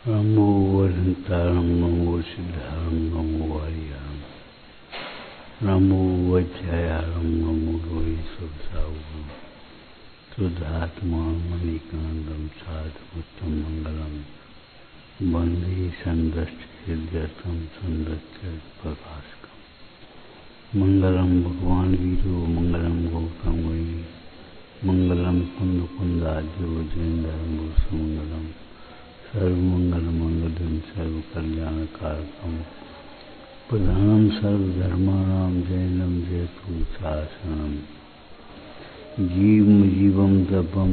नमो वरन्तारं नमो सिद्धारं नमो वार्यां नमो वज्रयारं नमो लोहि सुरसावरं शुद्धात्मा मणिकांतं साधुमुत्तम मंगलम वंदे संदष्टहृदयस्थं संदष्टप्रकाशकम् मंगलम भगवान वीरो मंगलम गौतम गई मंगलम कुंद कुंदाद्यो जैनधर्मो सुमंगलम सर्वमंगल मंगलम सर्वकल्याणकारकम प्रधानम सर्वधर्माणां जैनम जयतु शासनम जीवम तपम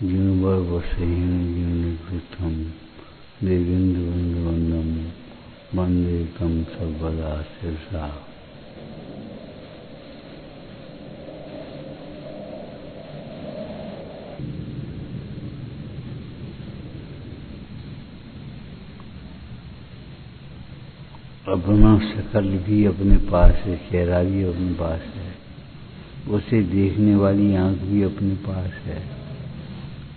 जीववशेन जीवनिवृत्तम देवेन्द्रवंदम वंदे तम सर्वदा शिरसा। अपना शकल भी अपने पास है, चेहरा भी अपने पास है, उसे देखने वाली आंख भी अपने पास है,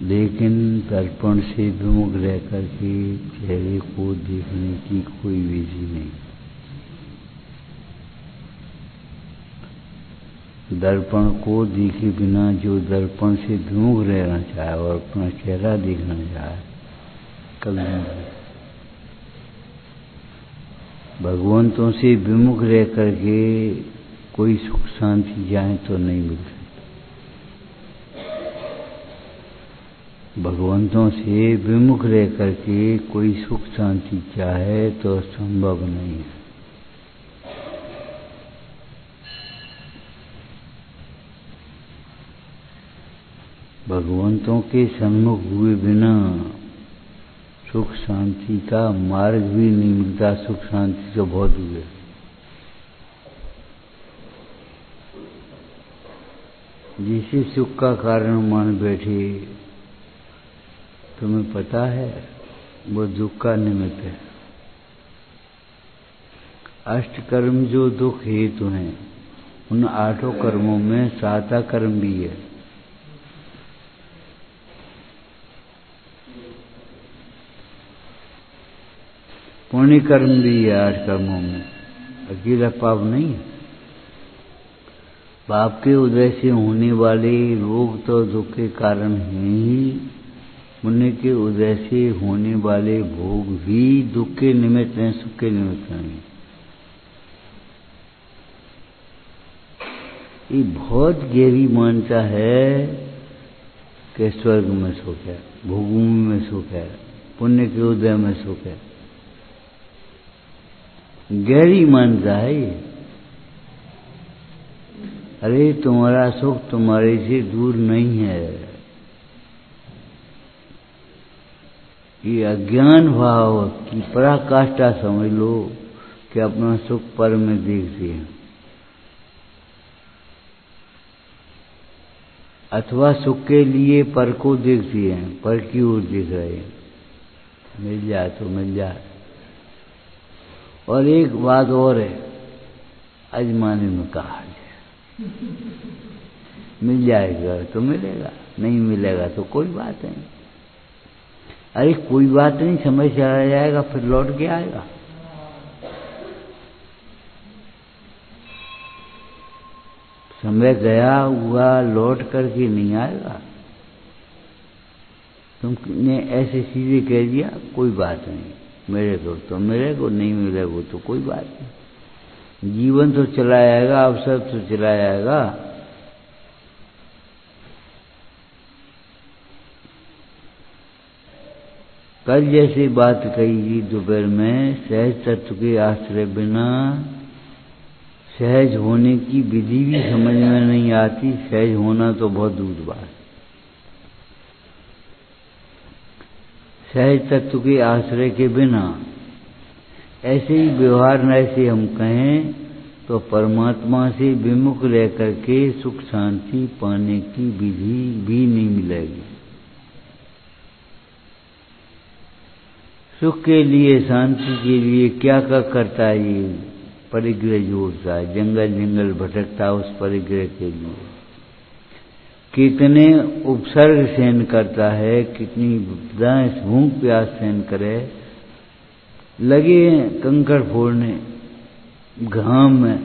लेकिन दर्पण से विमुख रह करके चेहरे को देखने की कोई विधि नहीं। दर्पण को देखे बिना जो दर्पण से विमुख रहना चाहे और अपना चेहरा देखना चाहे कभी नहीं। भगवंतों से विमुख रह करके कोई सुख शांति जाए तो नहीं मिल सकती। भगवंतों से विमुख रह करके कोई सुख शांति चाहे तो संभव नहीं है। भगवंतों के सम्मुख हुए बिना सुख शांति का मार्ग भी नहीं मिलता। सुख शांति तो बहुत हुए। जिसे सुख का कारण मान बैठे तुम्हें पता है वो दुख का निमित्त है। अष्टकर्म जो दुख हेतु हैं उन 8 कर्मों में 7 कर्म भी है। पुण्य कर्म भी है 8 कर्मों में, अकेला पाप नहीं है। पाप के उदय से होने वाले रोग तो दुख के कारण हैं ही, पुण्य के उदय से होने वाले भोग भी दुख के निमित्त हैं, सुख के निमित्त नहीं। ये बहुत गहरी मान्यता है कि स्वर्ग में सुख है, भोगभूमि में सुख है, पुण्य के उदय में सुख है। गहरी मान्यता है ये। अरे तुम्हारा सुख तुम्हारे से दूर नहीं है। ये अज्ञान भाव की पराकाष्ठा समझ लो कि अपना सुख पर में देखते हैं, अथवा सुख के लिए पर को देखती हैं, पर की ओर देख रहे हैं, मिल जाए तो मिल जाए। और एक बात और है, अजमाने में कहा है मिल जाएगा तो मिलेगा, नहीं मिलेगा तो कोई बात नहीं। अरे कोई बात नहीं, समय चला जाएगा फिर लौट के आएगा। समय गया हुआ लौट करके नहीं आएगा। तुमने ऐसे सीधे कह दिया कोई बात नहीं, मेरे को तो मेरे को नहीं मिलेगा तो कोई बात नहीं। जीवन तो चला जाएगा, अवसर तो चला जाएगा। कल जैसी बात कही दोपहर में, सहज तत्व के आश्रय बिना सहज होने की विधि भी समझ में नहीं आती। सहज होना तो बहुत दूर बात। सहज तत्व के आश्रय के बिना ऐसे ही व्यवहार न ऐसे हम कहें तो परमात्मा से विमुख रह करके सुख शांति पाने की विधि भी नहीं मिलेगी। सुख के लिए शांति के लिए क्या क्या करता है ये परिग्रह जोड़ता है, जंगल जंगल भटकता उस परिग्रह के लिए। कितने उपसर्ग सहन करता है, कितनी विपदाएं भूख प्यास सहन करे, लगे कंकड़ फोड़ने घाम में,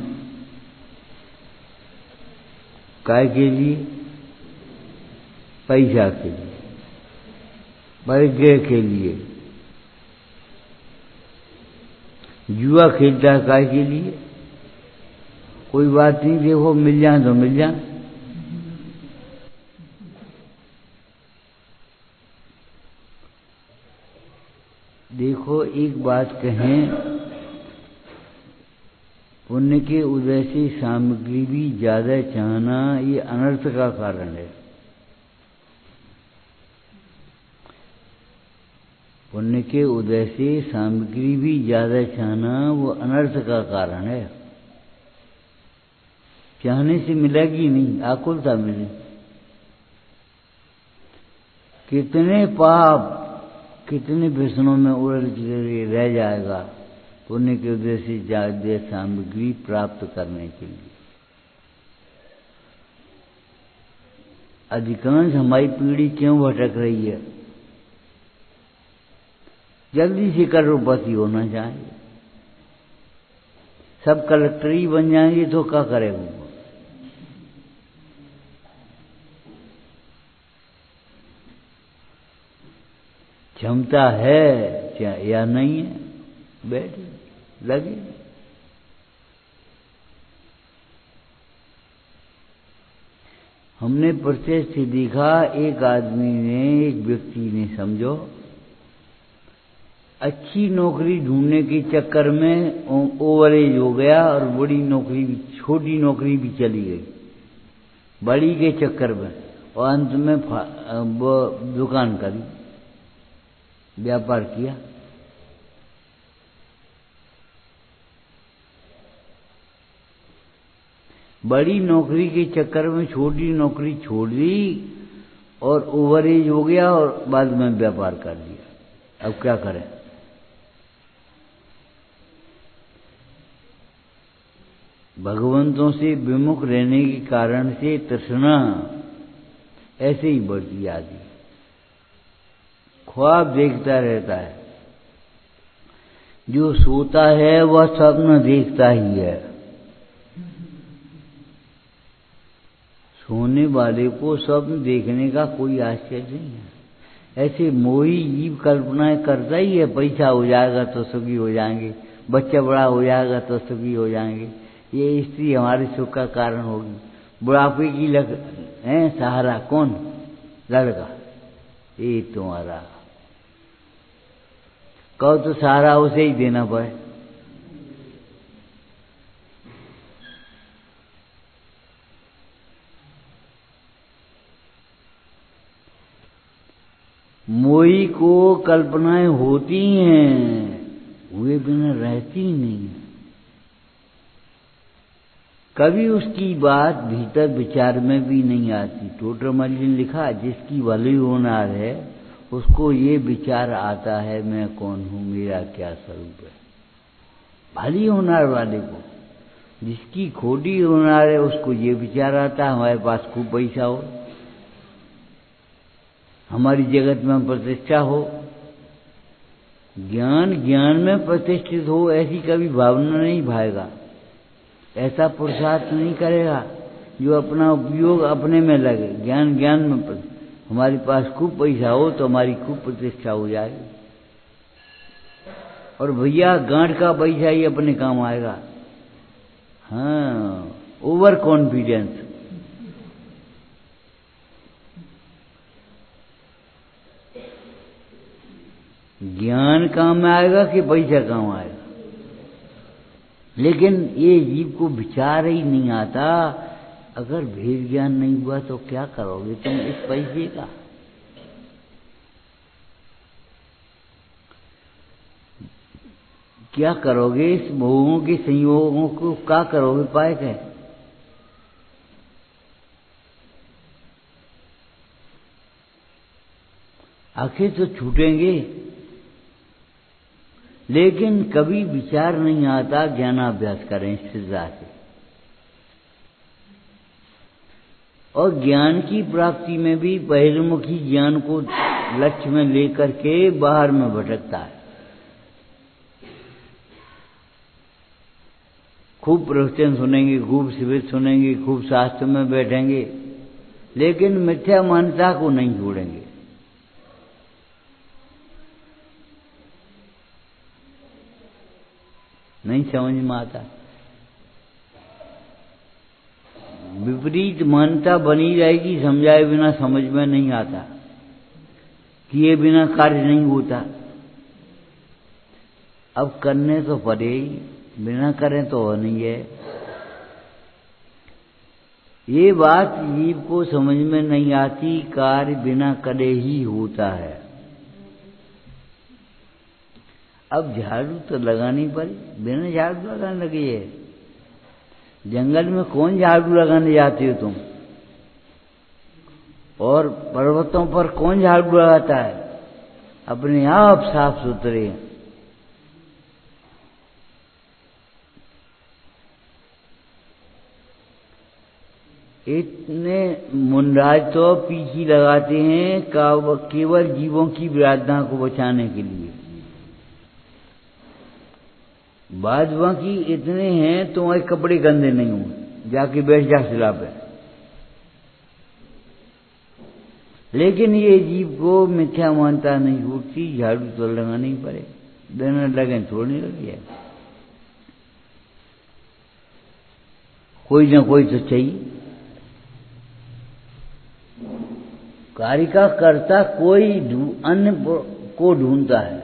काय के लिए? पैसा के लिए, परिग्रह के लिए। जुआ खेलता है काय के लिए? कोई बात नहीं, देखो मिल जाए तो मिल जाए। देखो एक बात कहें, पुण्य के उदय से सामग्री भी ज्यादा चाहना ये अनर्थ का कारण है। पुण्य के उदय से सामग्री भी ज्यादा चाहना वो अनर्थ का कारण है। चाहने से मिलेगी नहीं, आकुलता मिले। कितने पाप, कितने व्यसनों में उलझ के रह जाएगा पुण्य के उदय से ज्यादा सामग्री प्राप्त करने के लिए। अधिकांश हमारी पीढ़ी क्यों भटक रही है? जल्दी से करोड़पति होना चाहिए, सब कलेक्टर ही बन जाएंगे तो क्या करेगा? क्षमता है या नहीं है, बैठे लगे। हमने प्रत्यक्ष से देखा, एक आदमी ने, एक व्यक्ति ने समझो अच्छी नौकरी ढूंढने के चक्कर में ओवरेज हो गया और बड़ी नौकरी भी, छोटी नौकरी भी चली गई बड़ी के चक्कर में, और अंत में वो दुकान करी, व्यापार किया। बड़ी नौकरी के चक्कर में छोटी नौकरी छोड़ दी और ओवरेज हो गया और बाद में व्यापार कर दिया। अब क्या करें? भगवंतों से विमुख रहने के कारण से तृष्णा ऐसे ही बढ़ती आती, ख्वाब देखता रहता है। जो सोता है वह स्वप्न देखता ही है। सोने वाले को स्वप्न देखने का कोई आश्चर्य नहीं है। ऐसे मोही जीव कल्पनाएं करता ही है, पैसा हो जाएगा तो सुखी हो जाएंगे, बच्चा बड़ा हो जाएगा तो सुखी हो जाएंगे, ये स्त्री हमारे सुख का कारण होगी, बुढ़ापे की है सहारा कौन? लड़का। ये तुम्हारा कहो तो सहारा उसे ही देना पड़े। मोही को कल्पनाएं होती हैं, हुए बिना रहती ही नहीं। कभी उसकी बात भीतर विचार में भी नहीं आती। टोटरमल ने लिखा, जिसकी भली होनार है उसको ये विचार आता है, मैं कौन हूं, मेरा क्या स्वरूप है। भली होनार वाले को, जिसकी खोटी होनार है उसको ये विचार आता है, हमारे पास खूब पैसा हो, हमारी जगत में प्रतिष्ठा हो, ज्ञान में प्रतिष्ठित हो, ऐसी कभी भावना नहीं भाएगा। ऐसा पुरुषार्थ नहीं करेगा जो अपना उपयोग अपने में लगे। ज्ञान में हमारे पास खूब पैसा हो तो हमारी खूब प्रतिष्ठा हो जाएगी, और भैया गांठ का पैसा ही अपने काम आएगा। हाँ, ओवर कॉन्फिडेंस। ज्ञान काम में आएगा कि पैसा काम आएगा? लेकिन ये जीव को विचार ही नहीं आता। अगर भेद ज्ञान नहीं हुआ तो क्या करोगे तुम इस पैसे का? क्या करोगे इस भोगों के संयोगों को? क्या करोगे पाए के? आखिर तो छूटेंगे, लेकिन कभी विचार नहीं आता ज्ञानाभ्यास करें स्थिरता से। और ज्ञान की प्राप्ति में भी बहिर्मुखी ज्ञान को लक्ष्य में लेकर के बाहर में भटकता है। खूब प्रवचन सुनेंगे, खूब शिविर सुनेंगे, खूब शास्त्र में बैठेंगे, लेकिन मिथ्या मान्यता को नहीं छोड़ेंगे। नहीं समझ में आता। विपरीत मान्यता बनी रहेगी, समझाए बिना समझ में नहीं आता, किए बिना कार्य नहीं होता। अब करने तो पड़े ही, बिना करें तो हो नहीं है। ये बात जीव को समझ में नहीं आती, कार्य बिना करे ही होता है। अब झाड़ू तो लगानी पड़ी, बिना झाड़ू लगाने लगी है। जंगल में कौन झाड़ू लगाने जाते हो तुम? और पर्वतों पर कौन झाड़ू लगाता है? अपने आप साफ सुथरे। इतने मुंडाज तो पीछे लगाते हैं केवल जीवों की विराधना को बचाने के लिए। बाद बाकी इतने हैं तुम्हारे कपड़े गंदे नहीं हुए, जाके बैठ जा सिला पे। लेकिन ये जीव को मिथ्या मानता नहीं छूटती, झाड़ू तो लगाना ही पड़े, बिना लगे छोड़ने लगी है। कोई ना कोई तो चाहिए। कार्य का कर्ता कोई अन्य को ढूंढता है।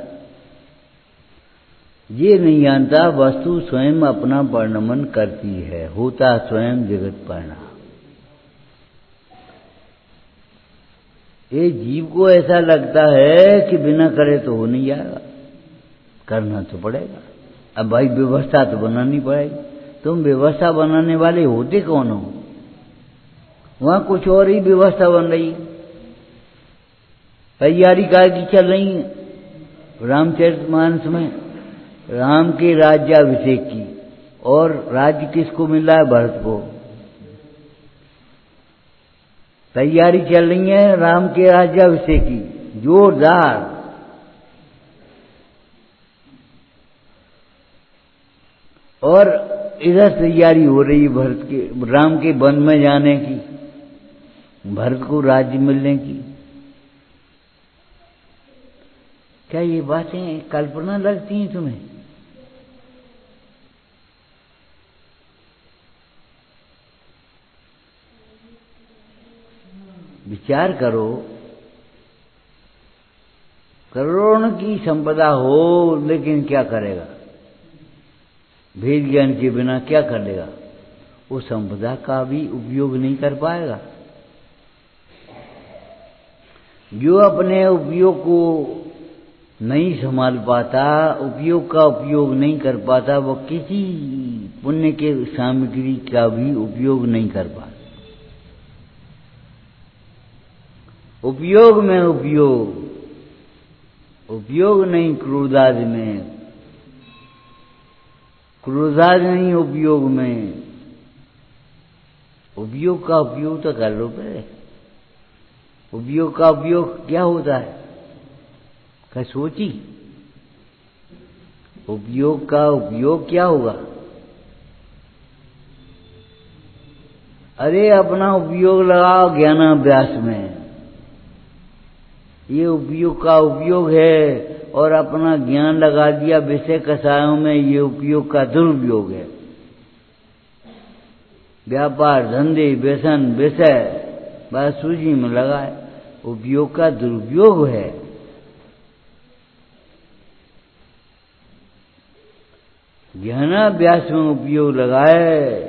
ये नहीं जानता वस्तु स्वयं अपना वर्णन करती है, होता स्वयं जगत परिणाम। ये जीव को ऐसा लगता है कि बिना करे तो हो नहीं जाएगा, करना तो पड़ेगा। अब भाई व्यवस्था तो बनानी पड़ेगी। तुम व्यवस्था बनाने वाले होते कौन हो? वहां कुछ और ही व्यवस्था बन रही, तैयारी काय की चल रही है। रामचरितमानस में राम के राज्याभिषेक की, और राज्य किसको मिला है? भरत को। तैयारी चल रही है राम के राज्याभिषेक की, जोरदार। और इधर तैयारी हो रही है भरत के, राम के वन में जाने की, भरत को राज्य मिलने की। क्या ये बातें कल्पना लगती हैं तुम्हें? विचार करो, करोड़ों की संपदा हो लेकिन क्या करेगा? भेद ज्ञान के बिना क्या करेगा? वो संपदा का भी उपयोग नहीं कर पाएगा। जो अपने उपयोग को नहीं संभाल पाता, उपयोग का उपयोग नहीं कर पाता, वो किसी पुण्य के सामग्री का भी उपयोग नहीं कर पाता। उपयोग में उपयोग, उपयोग नहीं क्रोधादि में, क्रोधादि नहीं उपयोग में। उपयोग का उपयोग तो कर लो पहले। उपयोग का उपयोग क्या होता है? क्या सोची? उपयोग का उपयोग क्या होगा? अरे अपना उपयोग लगाओ ज्ञानाभ्यास में, ये उपयोग का उपयोग है। और अपना ज्ञान लगा दिया विषय कसायों में, ये उपयोग का दुरुपयोग है। व्यापार धंधे व्यसन विषय बस सूजी में लगाए, उपयोग का दुरुपयोग है। ज्ञानाभ्यास में उपयोग लगाए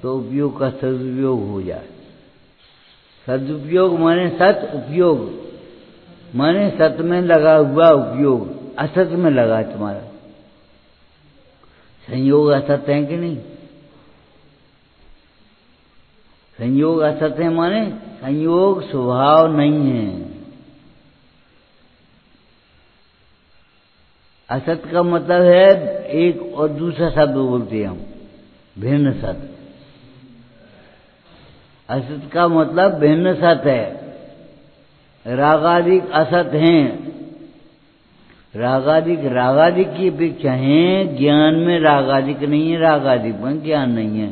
तो उपयोग का सदुपयोग हो जाए। सदुपयोग माने सत उपयोग, माने सत में लगा हुआ उपयोग, असत में लगा तुम्हारा। संयोग असत है कि नहीं? संयोग असत है माने संयोग स्वभाव नहीं है। असत का मतलब है एक और दूसरा शब्द बोलते हैं हम, भिन्न सत। असत का मतलब भिन्न सत है, रागादिक असत हैं। रागादिक की अपेक्षा है, ज्ञान में रागादिक नहीं है, रागादिक में ज्ञान नहीं है,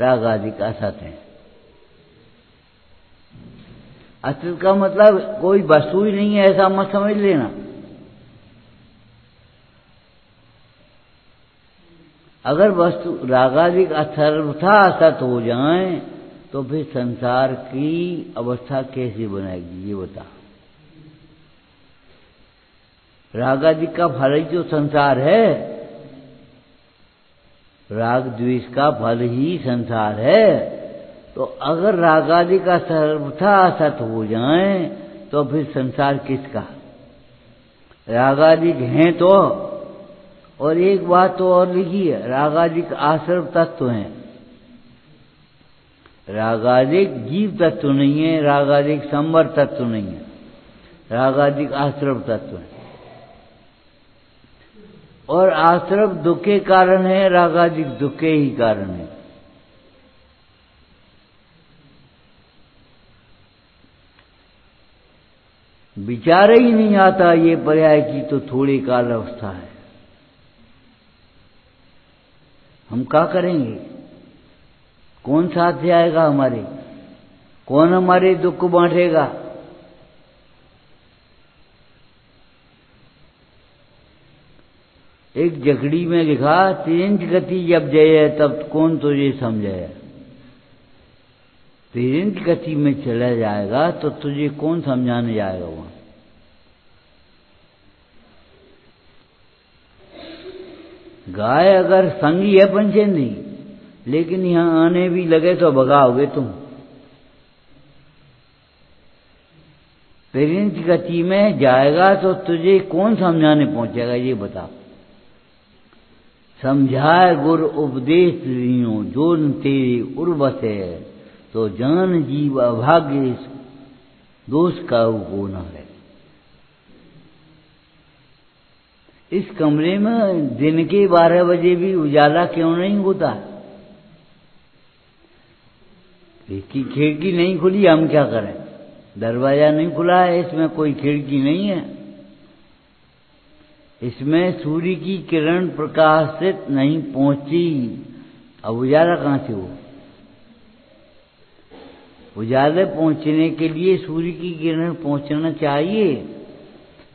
रागादिक असत है। असत का मतलब कोई वस्तु ही नहीं है, ऐसा मत समझ लेना। अगर वस्तु रागादिक सर्वथा असत हो जाए तो फिर संसार की अवस्था कैसे बनाएगी, ये बता। रागादिक का फल ही तो संसार है, राग द्वेष का फल ही संसार है। तो अगर रागादि का सर्वथा असत हो जाए तो फिर संसार किसका? रागादिक हैं तो। और एक बात तो और लिखी है, रागादिक आश्रव तत्व हैं। रागादिक जीव तत्व नहीं है, रागादिक संवर तत्व नहीं है, रागादिक आश्रव तत्व है। और आश्रव दुख के कारण है, रागादिक दुख के ही कारण है। विचार ही नहीं आता ये पर्याय की तो थोड़ी काल अवस्था है। हम क्या करेंगे? कौन साथ जाएगा हमारे? कौन हमारे दुख को बांटेगा? एक जकड़ी में लिखा, तिरंज गति जब जय तब कौन तुझे समझाया। तिरंज गति में चला जाएगा तो तुझे कौन समझाने जाएगा वहां? गाय अगर संगी है पंचेंद्री, लेकिन यहां आने भी लगे तो भगाओगे तुम। तिरंज गति में जाएगा तो तुझे कौन समझाने पहुंचेगा, ये बता। समझाए गुर उपदेश दियो, जोन तेरे उर्वश है, तो जान जीव अभाग्य दोष का को न है। इस कमरे में दिन के 12 बजे भी उजाला क्यों नहीं होता? इसकी खिड़की नहीं खुली, हम क्या करें? दरवाजा नहीं खुला है, इसमें कोई खिड़की नहीं है, इसमें सूर्य की किरण प्रकाशित नहीं पहुंची। अब उजाला कहां से हो? उजाले पहुंचने के लिए सूर्य की किरण पहुंचना चाहिए।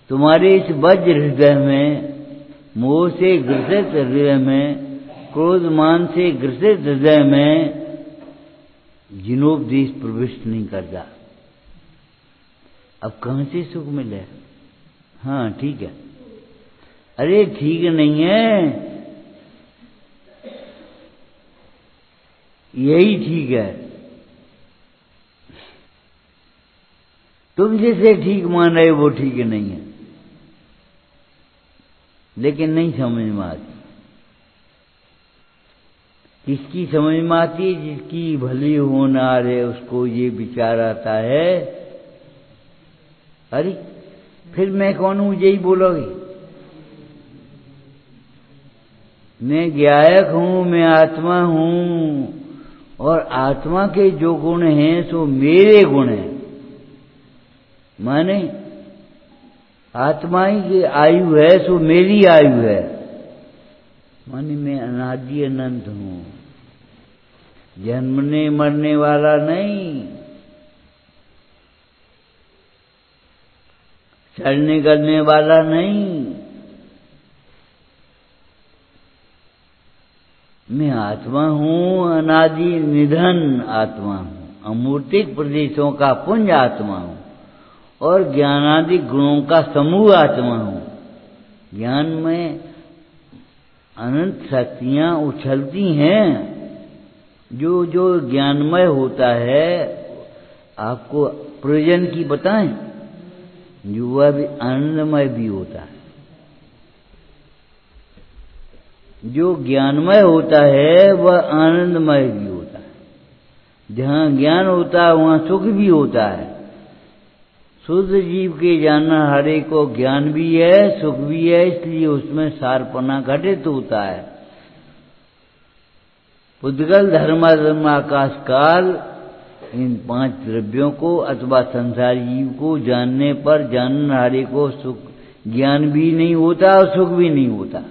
तुम्हारे इस वज्र हृदय में, मोह से ग्रसित हृदय में, क्रोध मान से ग्रसित हृदय में जिनोपदेश प्रविष्ट नहीं करता। अब कहां से सुख मिले? हाँ ठीक है। अरे ठीक नहीं है, यही ठीक है। तुम जिसे ठीक मान रहे वो ठीक नहीं है, लेकिन नहीं समझ में आती। किसकी समझ में आती है? जिसकी भली होनार है उसको ये विचार आता है, अरे फिर मैं कौन हूं, यही बोलोगे। मैं ज्ञायक हूं, मैं आत्मा हूं, और आत्मा के जो गुण हैं सो मेरे गुण हैं। माने आत्मा ही की आयु है सो मेरी आयु है। माने मैं अनादि अनंत हूं, जन्मने मरने वाला नहीं, चलने करने वाला नहीं। मैं आत्मा हूं, अनादि निधन आत्मा हूं, अमूर्तिक प्रदेशों का पुंज आत्मा हूं, और ज्ञानादि गुणों का समूह आत्मा हूं। ज्ञान में अनंत शक्तियां उछलती हैं। जो जो ज्ञानमय होता है, आपको प्रयोजन की बताएं, जो वह भी आनंदमय भी होता है। जो ज्ञानमय होता है वह आनंदमय भी होता है। जहां ज्ञान होता है वहां सुख भी होता है। शुद्ध जीव के जानना हरे को ज्ञान भी है, सुख भी है, इसलिए उसमें सारपना घटित होता है। पुद्गल धर्माधर्म आकाश काल इन 5 द्रव्यों को अथवा संसार जीव को जानने पर जाननहारे को सुख ज्ञान भी नहीं होता और सुख भी नहीं होता।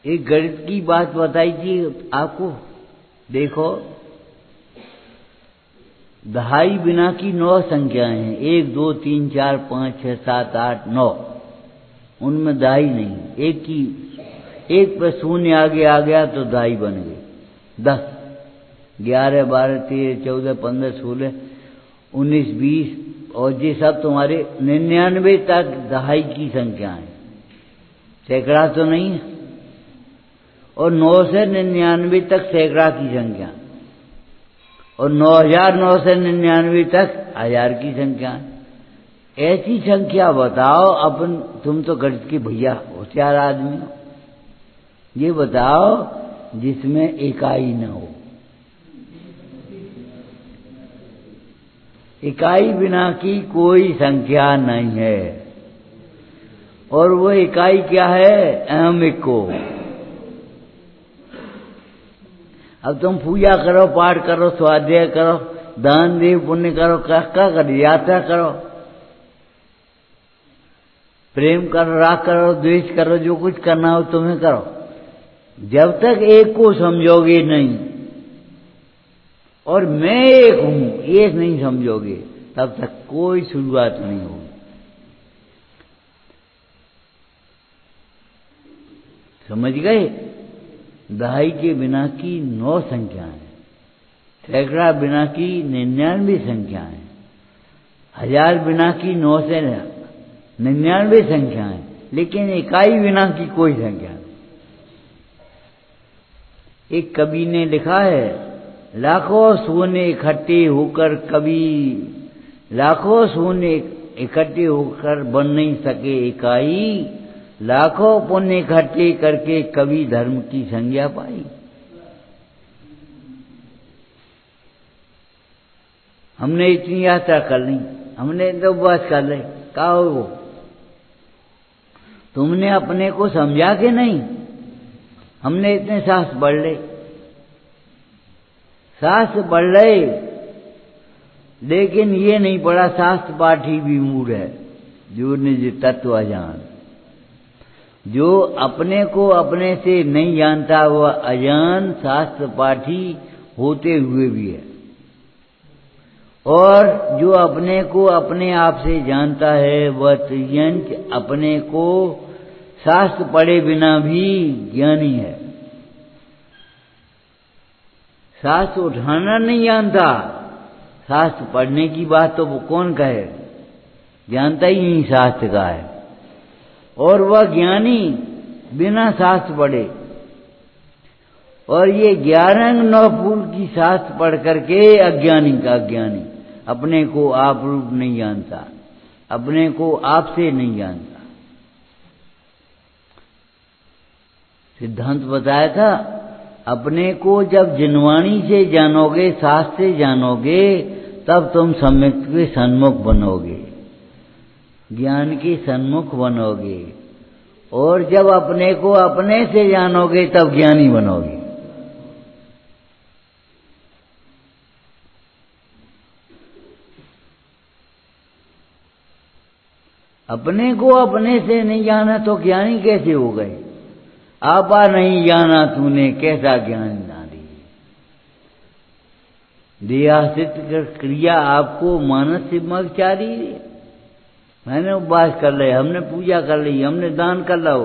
एक गणित की बात बताई थी आपको, देखो दहाई बिना की 9 संख्याएं हैं, 1 2 3 4 5 6 7 8 9, उनमें दहाई नहीं। एक पर शून्य आगे आ गया तो दहाई बन गई। 10 11 12 13 14 15 16 19 20 और ये सब तुम्हारे 99 तक दहाई की संख्या है, सैकड़ा तो नहीं है। और 9 से 99 तक सैकड़ा की संख्या, और 9999 तक 1000 की संख्या। ऐसी संख्या बताओ, अपन तुम तो गणित के भैया होशियार आदमी हो, ये बताओ जिसमें इकाई न हो। इकाई बिना की कोई संख्या नहीं है। और वो इकाई क्या है? अहमिक को। अब तुम पूजा करो, पाठ करो, स्वाध्याय करो, दान देव पुण्य करो, क्या करो, यात्रा करो, प्रेम करो, राग करो, द्वेष करो, जो कुछ करना हो तुम्हें करो। जब तक एक को समझोगे नहीं और मैं एक हूं, एक नहीं समझोगे, तब तक कोई शुरुआत नहीं होगी। समझ गए? दहाई के बिना की 9 संख्याएं, सैकड़ा बिना की 99 संख्याएं, 1000 बिना की 9 से 99 संख्याएं, लेकिन इकाई बिना की कोई संख्या नहीं। एक कवि ने लिखा है, लाखों शून्य इकट्ठे होकर कभी, लाखों शून्य इकट्ठे होकर बन नहीं सके इकाई, लाखों पुण्य इकट्ठे करके कभी धर्म की संज्ञा पाई। हमने इतनी यात्रा कर ली, हमने तो बस कर ली, क्या हो वो? तुमने अपने को समझा कि नहीं? हमने इतने शास्त्र पढ़ ले, शास्त्र पढ़ ले, लेकिन ये नहीं पढ़ा शास्त्र पाठी भी मूढ़ है, जो निज तत्व अजान। जो अपने को अपने से नहीं जानता वह अजान शास्त्र पाठी होते हुए भी है, और जो अपने को अपने आप से जानता है वह त्रियंच अपने को शास्त्र पढ़े बिना भी ज्ञानी है। शास्त्र उठाना नहीं जानता, शास्त्र पढ़ने की बात तो वो कौन कहे, जानता ही नहीं शास्त्र का है। और वह ज्ञानी बिना शास्त्र पढ़े, और ये 11 नवपूर की शास्त्र पढ़ करके अज्ञानी का अज्ञानी, अपने को आप रूप नहीं जानता, अपने को आप से नहीं जानता। सिद्धांत बताया था, अपने को जब जिनवाणी से जानोगे, शास्त्र से जानोगे, तब तुम सम्यक के सन्मुख बनोगे, ज्ञान के सन्मुख बनोगे। और जब अपने को अपने से जानोगे तब ज्ञानी बनोगे। अपने को अपने से नहीं जाना तो ज्ञानी कैसे हो गए? आपा नहीं जाना तूने कैसा ज्ञान जानी। देहासित क्रिया आपको मानस से मगचारी, मैंने उपवास कर ले, हमने पूजा कर ली, हमने दान कर लो,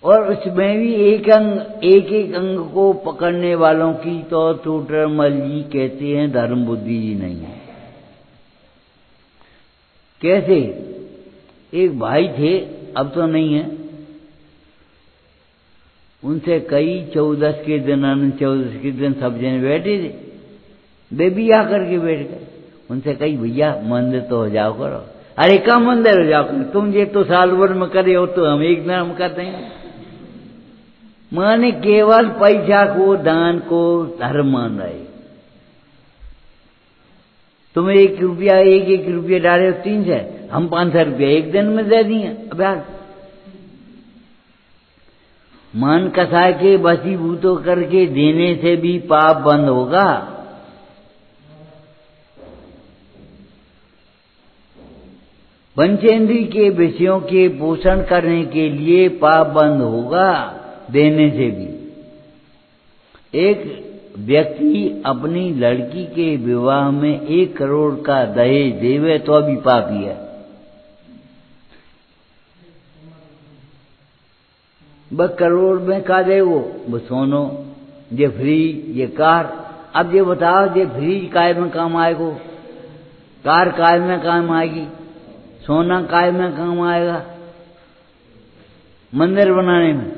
और उसमें भी एक अंग को पकड़ने वालों की तो टोटरमल जी कहते हैं धर्म बुद्धि जी नहीं है। कैसे? एक भाई थे, अब तो नहीं है, उनसे कई 14 के दिन, 14 के दिन सब जने बैठे थे, वे भी आकर के बैठ गए। उनसे कही, भैया मंदिर तो हो जाओ करो। अरे क्या मंदिर हो जाओ करो, तुम ये तो साल भर में करे हो, तो हम एक दिन हम करते हैं। माने केवल पैसा को, दान को धर्म मान रहे। तुम 1 रुपया डाले हो 300, हम 500 रुपया एक दिन में दे दिए। अब यार मन कसा के बसीभूतो करके देने से भी पाप बंद होगा। पंचेंद्रिय के विषयों के पोषण करने के लिए पाप बंद होगा देने से भी। एक व्यक्ति अपनी लड़की के विवाह में 1 करोड़ का दहेज देवे तो अभी पापी है। बस करोड़ में का दे वो सोनो, ये फ्रिज, ये कार। अब ये बताओ, ये फ्रिज काय में काम आएगो, कार काय में काम आएगी, सोना काय में काम आएगा? मंदिर बनाने में।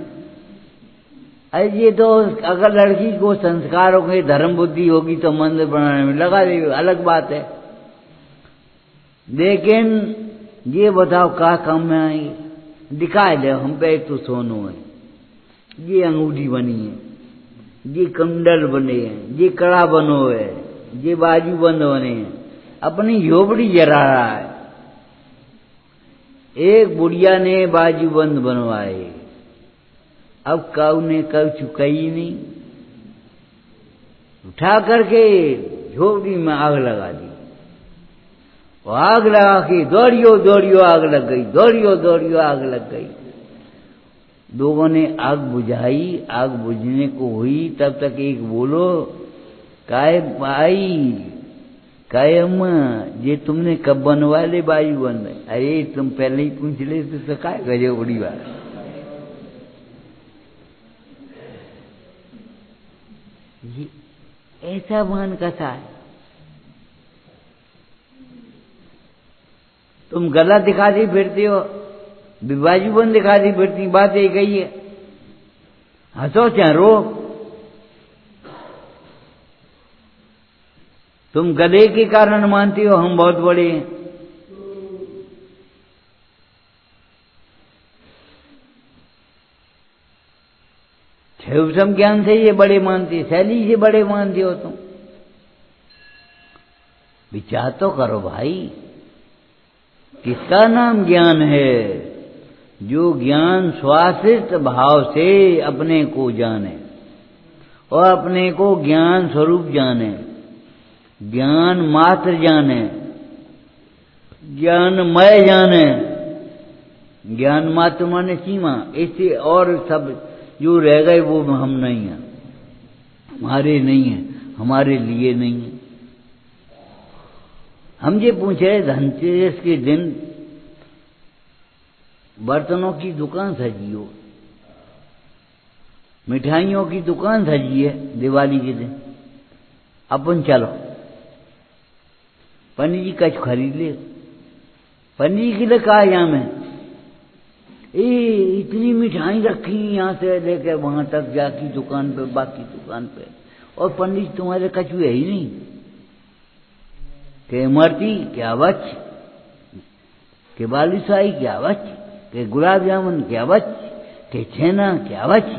अरे ये तो अगर लड़की को संस्कार होंगे, धर्म बुद्धि होगी तो मंदिर बनाने में लगा देगी, अलग बात है। लेकिन ये बताओ क्या काम में आएगी? दिखा दे हम पे, एक तो सोनो है, ये अंगूठी बनी है, ये कुंडल बने हैं, ये कड़ा बनो है, ये बाजू बंद बने हैं, अपनी झोपड़ी जरा रहा है। एक बुढ़िया ने बाजू बंद बनवाए, अब काऊ ने कब चुकाई नहीं, उठा करके झोपड़ी में आग लगा दी। आग लगा के दौड़ियो दौड़ियो आग लग गई, दौड़ियो दौड़ियो आग लग गई। लोगों ने आग बुझाई, आग बुझने को हुई, तब तक एक बोलो, काय भाई, काय अम्मा, ये तुमने कब बनवा ले बाजू बंद? अरे तुम पहले ही पूछ ले तो काय गजे बड़ी बात। ये ऐसा मान कसा है? तुम गला दिखाती फिरती हो, बाजूबंद दिखाती फिरती, बात एक ही है। हंसो चाहे रो, तुम गले के कारण मानती हो हम बहुत बड़े हैं। क्षुद्र ज्ञान से ये बड़े मानती, शैली से बड़े मानती हो तुम। विचार तो करो भाई, किसका नाम ज्ञान है? जो ज्ञान स्वाश्रित भाव से अपने को जाने और अपने को ज्ञान स्वरूप जाने, ज्ञान मात्र जाने, ज्ञानमय जाने। ज्ञान मात्र माने सीमा, इससे और सब जो रह गए वो हम नहीं हैं, हमारे नहीं है, हमारे लिए नहीं है। हम ये पूछ रहे, धनतेरस के दिन बर्तनों की दुकान सजी हो, मिठाइयों की दुकान सजी है दिवाली के दिन, अपन चलो पंडित जी कछ खरीद ले। पंडित जी के लिए कहा यहाँ में इतनी मिठाई रखी यहाँ से लेकर वहां तक जाकी दुकान पे, बाकी दुकान पे, और पंडित तुम्हारे कछु है ही नहीं। के इमरती क्या बच, के बालूशाही क्या बच, के गुलाब जामुन क्या बच, के छेना क्या बच,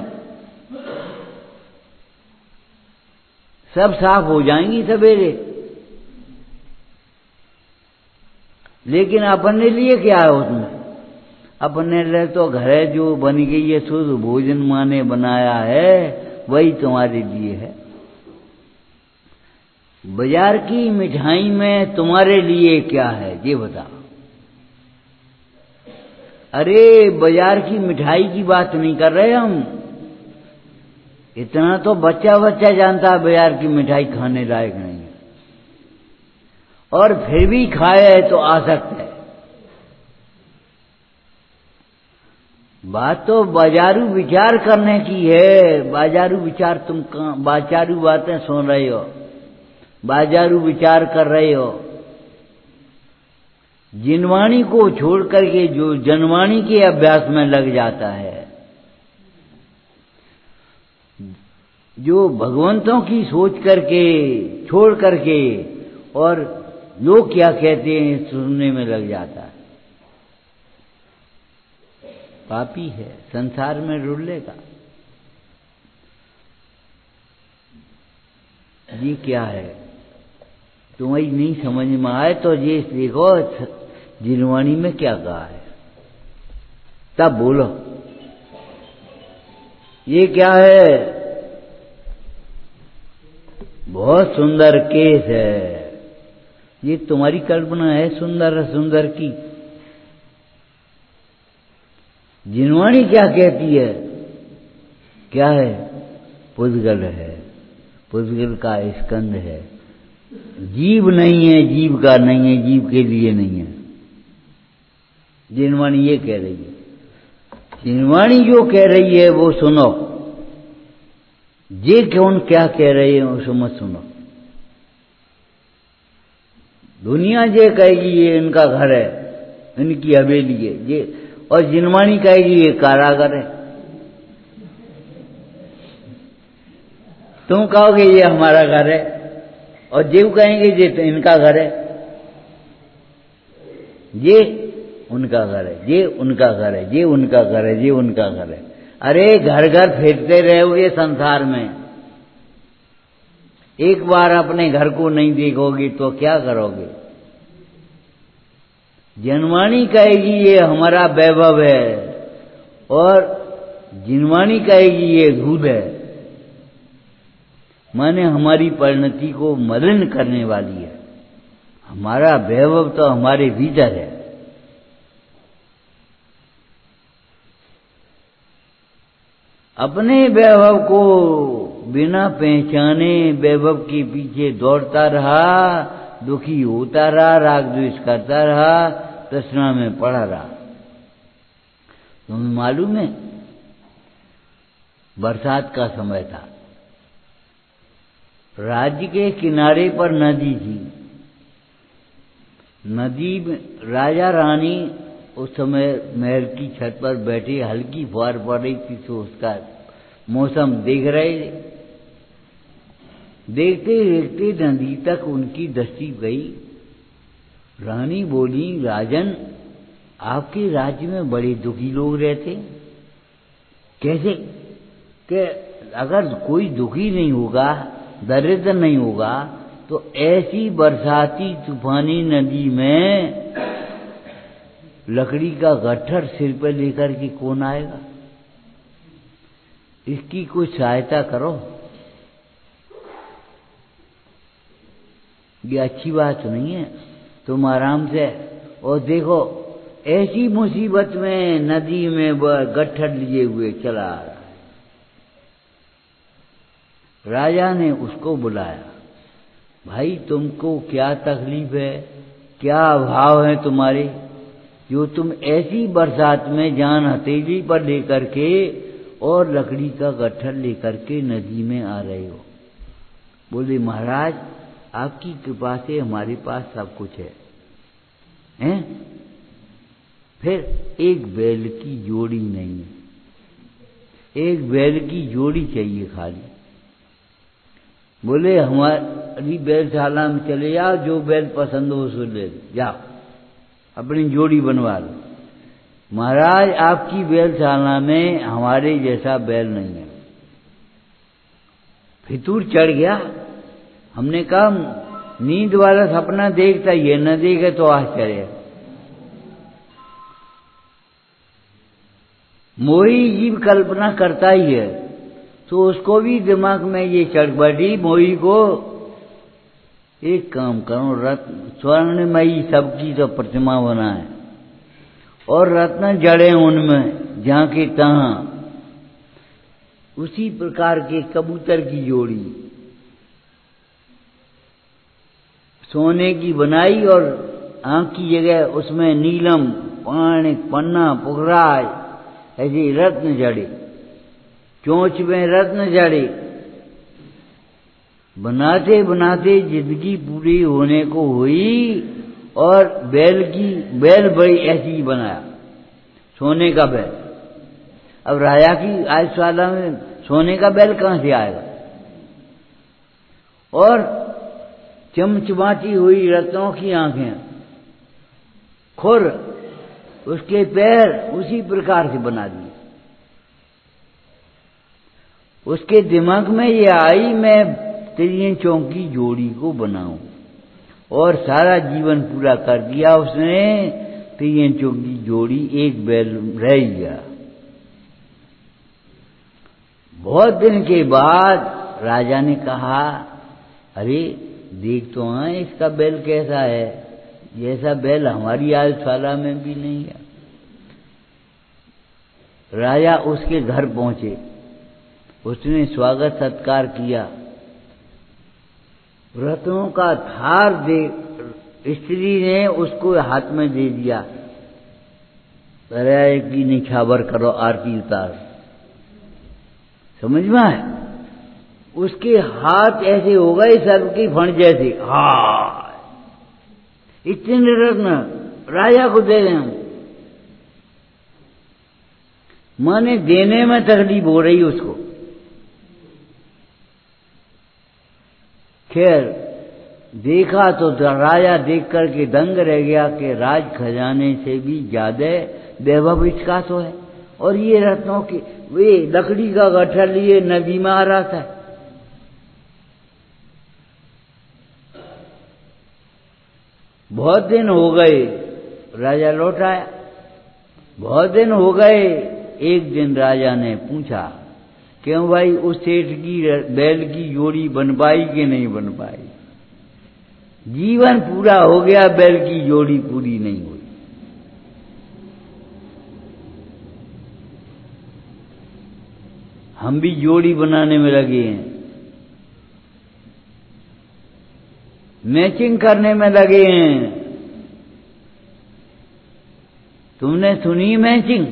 सब साफ हो जाएंगी सवेरे। लेकिन अपने लिए क्या है उसमें? अपने लिए तो घर जो बन गई है, शुद्ध भोजन माँ ने बनाया है, वही तुम्हारे लिए है। बाजार की मिठाई में तुम्हारे लिए क्या है ये बताओ? अरे बाजार की मिठाई की बात नहीं कर रहे हम, इतना तो बच्चा बच्चा जानता है बाजार की मिठाई खाने लायक नहीं है, और फिर भी खाए तो आसक्त है। बात तो बाजारू विचार करने की है। बाजारू विचार तुम कहाँ, बाजारू बातें सुन रहे हो, बाजारू विचार कर रहे हो। जिनवाणी को छोड़ करके जो जनवाणी के अभ्यास में लग जाता है, जो भगवंतों की सोच करके छोड़ करके और लोग क्या कहते हैं सुनने में लग जाता है, पापी है, संसार में रुलेगा। ये क्या है? तुम्हारी नहीं समझ में आए तो ये देखो जिनवाणी में क्या कहा है, तब बोलो। ये क्या है? बहुत सुंदर केस है। ये तुम्हारी कल्पना है सुंदर सुंदर की। जिनवाणी क्या कहती है? क्या है? पुद्गल है, पुद्गल का स्कंद है। जीव नहीं है, जीव का नहीं है, जीव के लिए नहीं है। जिनवाणी ये कह रही है। जिनवाणी जो कह रही है वो सुनो। ये कौन क्या कह रहे हैं उसको मत सुनो। दुनिया ये कहेगी ये इनका घर है, इनकी हवेली है ये, और जिनवाणी कहेगी ये कारागर है। तुम कहोगे ये हमारा घर है, और जीव कहेंगे ये तो इनका घर है, ये उनका घर है, ये उनका घर है, ये उनका घर है, ये उनका घर है। अरे घर घर फिरते रहोगे संसार में, एक बार अपने घर को नहीं देखोगे तो क्या करोगे? जिनवाणी कहेगी ये हमारा वैभव है, और जिनवाणी कहेगी ये धूल है। माने हमारी परिणति को मलिन करने वाली है। हमारा वैभव तो हमारे भीतर है। अपने वैभव को बिना पहचाने वैभव के पीछे दौड़ता रहा, दुखी होता रहा, राग द्वेष करता रहा, तृष्णा में पड़ा रहा। तुम्हें मालूम है बरसात का समय था, राज्य के किनारे पर नदी थी। नदी में राजा रानी उस समय महल की छत पर बैठे, हल्की फुहार पड़ रही थी तो उसका मौसम देख रहे थे। देखते देखते नदी तक उनकी दृष्टि गई। रानी बोली, राजन आपके राज्य में बड़े दुखी लोग रहते। कैसे? कि अगर कोई दुखी नहीं होगा, दरिद्र नहीं होगा, तो ऐसी बरसाती तूफानी नदी में लकड़ी का गट्ठर सिर पर लेकर के कौन आएगा? इसकी कुछ सहायता करो। ये अच्छी बात नहीं है। तुम आराम से, और देखो ऐसी मुसीबत में नदी में गट्ठर लिए हुए चला आ रहा। राजा ने उसको बुलाया, भाई तुमको क्या तकलीफ है, क्या अभाव है तुम्हारे, जो तुम ऐसी बरसात में जान हथेली पर लेकर के और लकड़ी का गट्ठर लेकर के नदी में आ रहे हो? बोले, महाराज आपकी कृपा से हमारे पास सब कुछ है। हैं? फिर एक बैल की जोड़ी नहीं है, एक बैल की जोड़ी चाहिए खाली। बोले, हमारी बैलशाला में चले जाओ, जो बैल पसंद हो उसको ले जाओ, अपनी जोड़ी बनवा लो। महाराज आपकी बैलशाला में हमारे जैसा बैल नहीं है। फितूर चढ़ गया। हमने कहा नींद वाला सपना देखता, ये न देखे तो आश्चर्य। मोही जीव कल्पना करता ही है, तो उसको भी दिमाग में ये चढ़ बैठी मोही को, एक काम करो, रत्न स्वर्णमयी सबकी तो प्रतिमा बनाए और रत्न जड़े उनमें जहां के तहां, उसी प्रकार के कबूतर की जोड़ी सोने की बनाई, और आंख की जगह उसमें नीलम, पाणिक, पन्ना, पुखराज ऐसे रत्न जड़े, चोंच में रत्न जड़े। बनाते बनाते जिंदगी पूरी होने को हुई, और बैल बड़ी ऐसी बनाया, सोने का बैल। अब राजा की आयुशाला में सोने का बैल कहां से आएगा? और चमचमाती हुई रत्नों की आंखें, खुर, उसके पैर उसी प्रकार से बना दिए। उसके दिमाग में ये आई, मैं तेरी चौकी जोड़ी को बनाऊं, और सारा जीवन पूरा कर दिया उसने, 3 इंचों की जोड़ी, एक बैल रह गया। बहुत दिन के बाद राजा ने कहा, अरे देख तो हाँ इसका बैल कैसा है, जैसा बैल हमारी आयुशाला में भी नहीं है। राजा उसके घर पहुंचे, उसने स्वागत सत्कार किया, रत्नों का थार दे स्त्री ने उसको हाथ में दे दिया, राजा की निछावर करो, आरती उतार। समझ में आए? उसके हाथ ऐसे हो गए सर्प की फण जैसे। हाँ, इतने रत्न राजा को दे दें। माने देने में तकलीफ हो रही उसको। खैर देखा तो राजा देख करके दंग रह गया कि राज खजाने से भी ज्यादा वैभव इसका तो है, और ये रत्नों की वे लकड़ी का गट्ठा लिए नदी में आ रहा था। बहुत दिन हो गए, राजा लौट आया। बहुत दिन हो गए, एक दिन राजा ने पूछा, क्यों भाई उस सेठ की बैल की जोड़ी बन पाई कि नहीं बन पाई? जीवन पूरा हो गया, बैल की जोड़ी पूरी नहीं हुई। हम भी जोड़ी बनाने में लगे हैं, मैचिंग करने में लगे हैं। तुमने सुनी मैचिंग?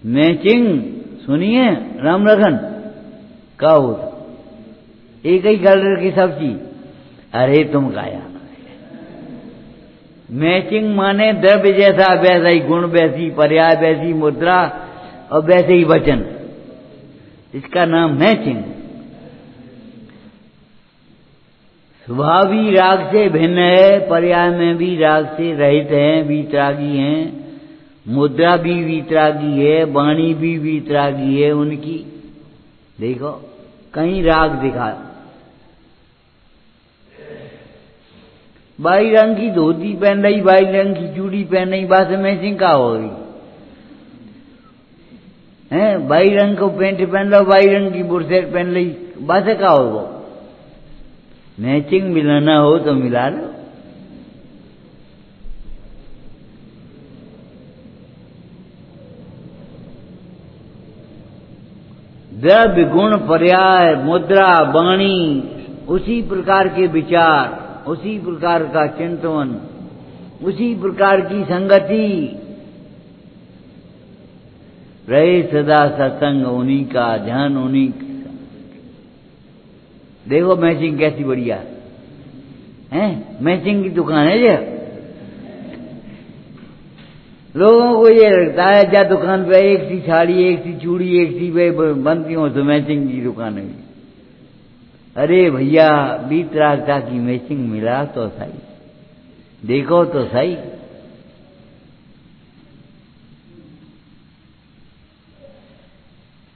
मैचिंग सुनिए राम लखन? क्या होता? एक ही कलर की सब चीज। अरे तुम काया, मैचिंग माने द्रव्य जैसा वैसा ही गुण, वैसी पर्याय, वैसी मुद्रा और वैसे ही वचन, इसका नाम मैचिंग। स्वभाव भी राग से भिन्न है, पर्याय में भी राग से रहित हैं, वीतरागी हैं, मुद्रा भी वीतरागी है, वाणी भी वीतरागी है उनकी। देखो कहीं राग दिखा, बाई रंग की धोती पहन रही, बाई रंग की चूड़ी पहन रही, बात मैचिंग का होगी? हैं, बाई रंग को पेंट पहन लो, बाई रंग की बुरशेट पहन ली, बात का होगा? मैचिंग मिलाना हो तो मिला लो। द्रव्य, गुण, पर्याय, मुद्रा, वाणी, उसी प्रकार के विचार, उसी प्रकार का चिंतन, उसी प्रकार की संगति रहे सदा सत्संग उन्हीं का, ध्यान उन्हीं का। देखो मैचिंग कैसी बढ़िया है, मैचिंग की दुकान है ये। लोगों को ये लगता है जा दुकान पे एक सी साड़ी, एक सी चूड़ी, एक सी पे बनती हो तो मैचिंग की दुकान है। अरे भैया, वीतरागता की मैचिंग मिला तो सही, देखो तो सही।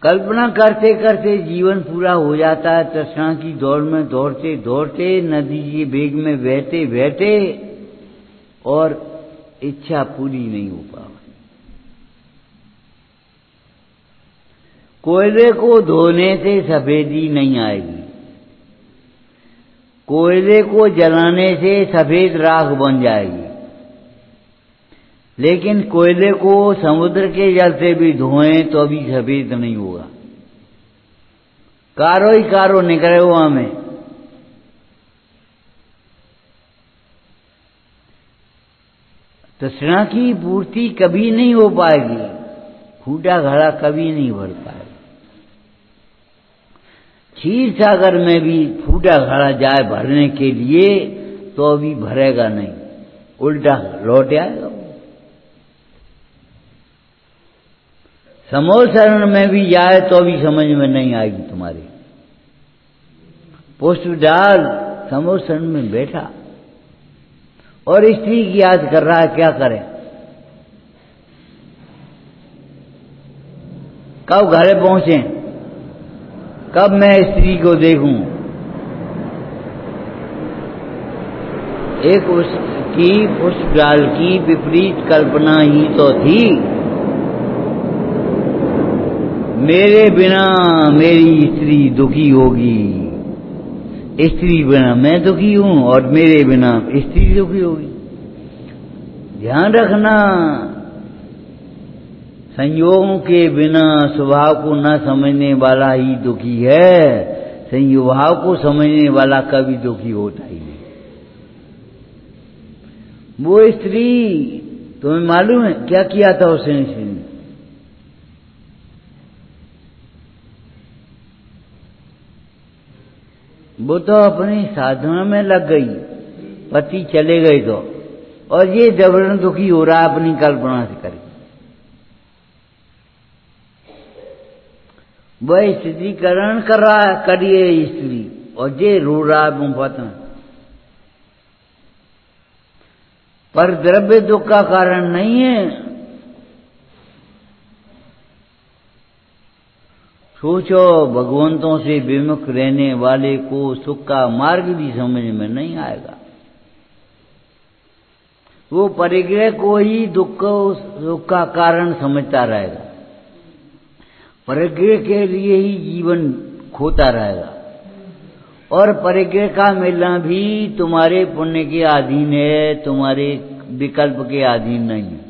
कल्पना करते करते जीवन पूरा हो जाता है, तृष्णा की दौड़ में दौड़ते दौड़ते, नदी के वेग में बहते बहते, और इच्छा पूरी नहीं हो पा। कोयले को धोने से सफेदी नहीं आएगी, कोयले को जलाने से सफेद राख बन जाएगी, लेकिन कोयले को समुद्र के जल से भी धोएं तो भी सफेद नहीं होगा, कारो ही कारो निकले हुआ में। तृष्णा की पूर्ति कभी नहीं हो पाएगी, फूटा घड़ा कभी नहीं भर पाएगा। क्षीर सागर में भी फूटा घड़ा जाए भरने के लिए तो अभी भरेगा नहीं, उल्टा लौट आएगा। समोल शरण में भी जाए तो भी समझ में नहीं आएगी तुम्हारी। पुष्प डाल समोल शरण में बैठा और स्त्री की याद कर रहा है, क्या करें? कब घरे पहुंचे, कब मैं स्त्री को देखूं? एक उसकी उस डाल की विपरीत कल्पना ही तो थी। मेरे बिना मेरी स्त्री दुखी होगी, स्त्री बिना मैं दुखी हूं और मेरे बिना स्त्री दुखी होगी। ध्यान रखना, संयोगों के बिना स्वभाव को न समझने वाला ही दुखी है, संयोग को समझने वाला कभी दुखी होता ही नहीं। वो स्त्री, तुम्हें मालूम है क्या किया था उसने? स्त्री ने वो तो अपनी साधना में लग गई, पति चले गए तो, और ये जबरन दुखी हो रहा है अपनी कल्पना से करके। वह स्थिरीकरण कर रहा करिए स्त्री, और ये रो रहा है मुफ्त में। पर द्रव्य दुख का कारण नहीं है। सोचो, भगवंतों से विमुख रहने वाले को सुख का मार्ग भी समझ में नहीं आएगा। वो परिग्रह को ही दुख का कारण समझता रहेगा, परिग्रह के लिए ही जीवन खोता रहेगा, और परिग्रह का मिलना भी तुम्हारे पुण्य के अधीन है, तुम्हारे विकल्प के अधीन नहीं है।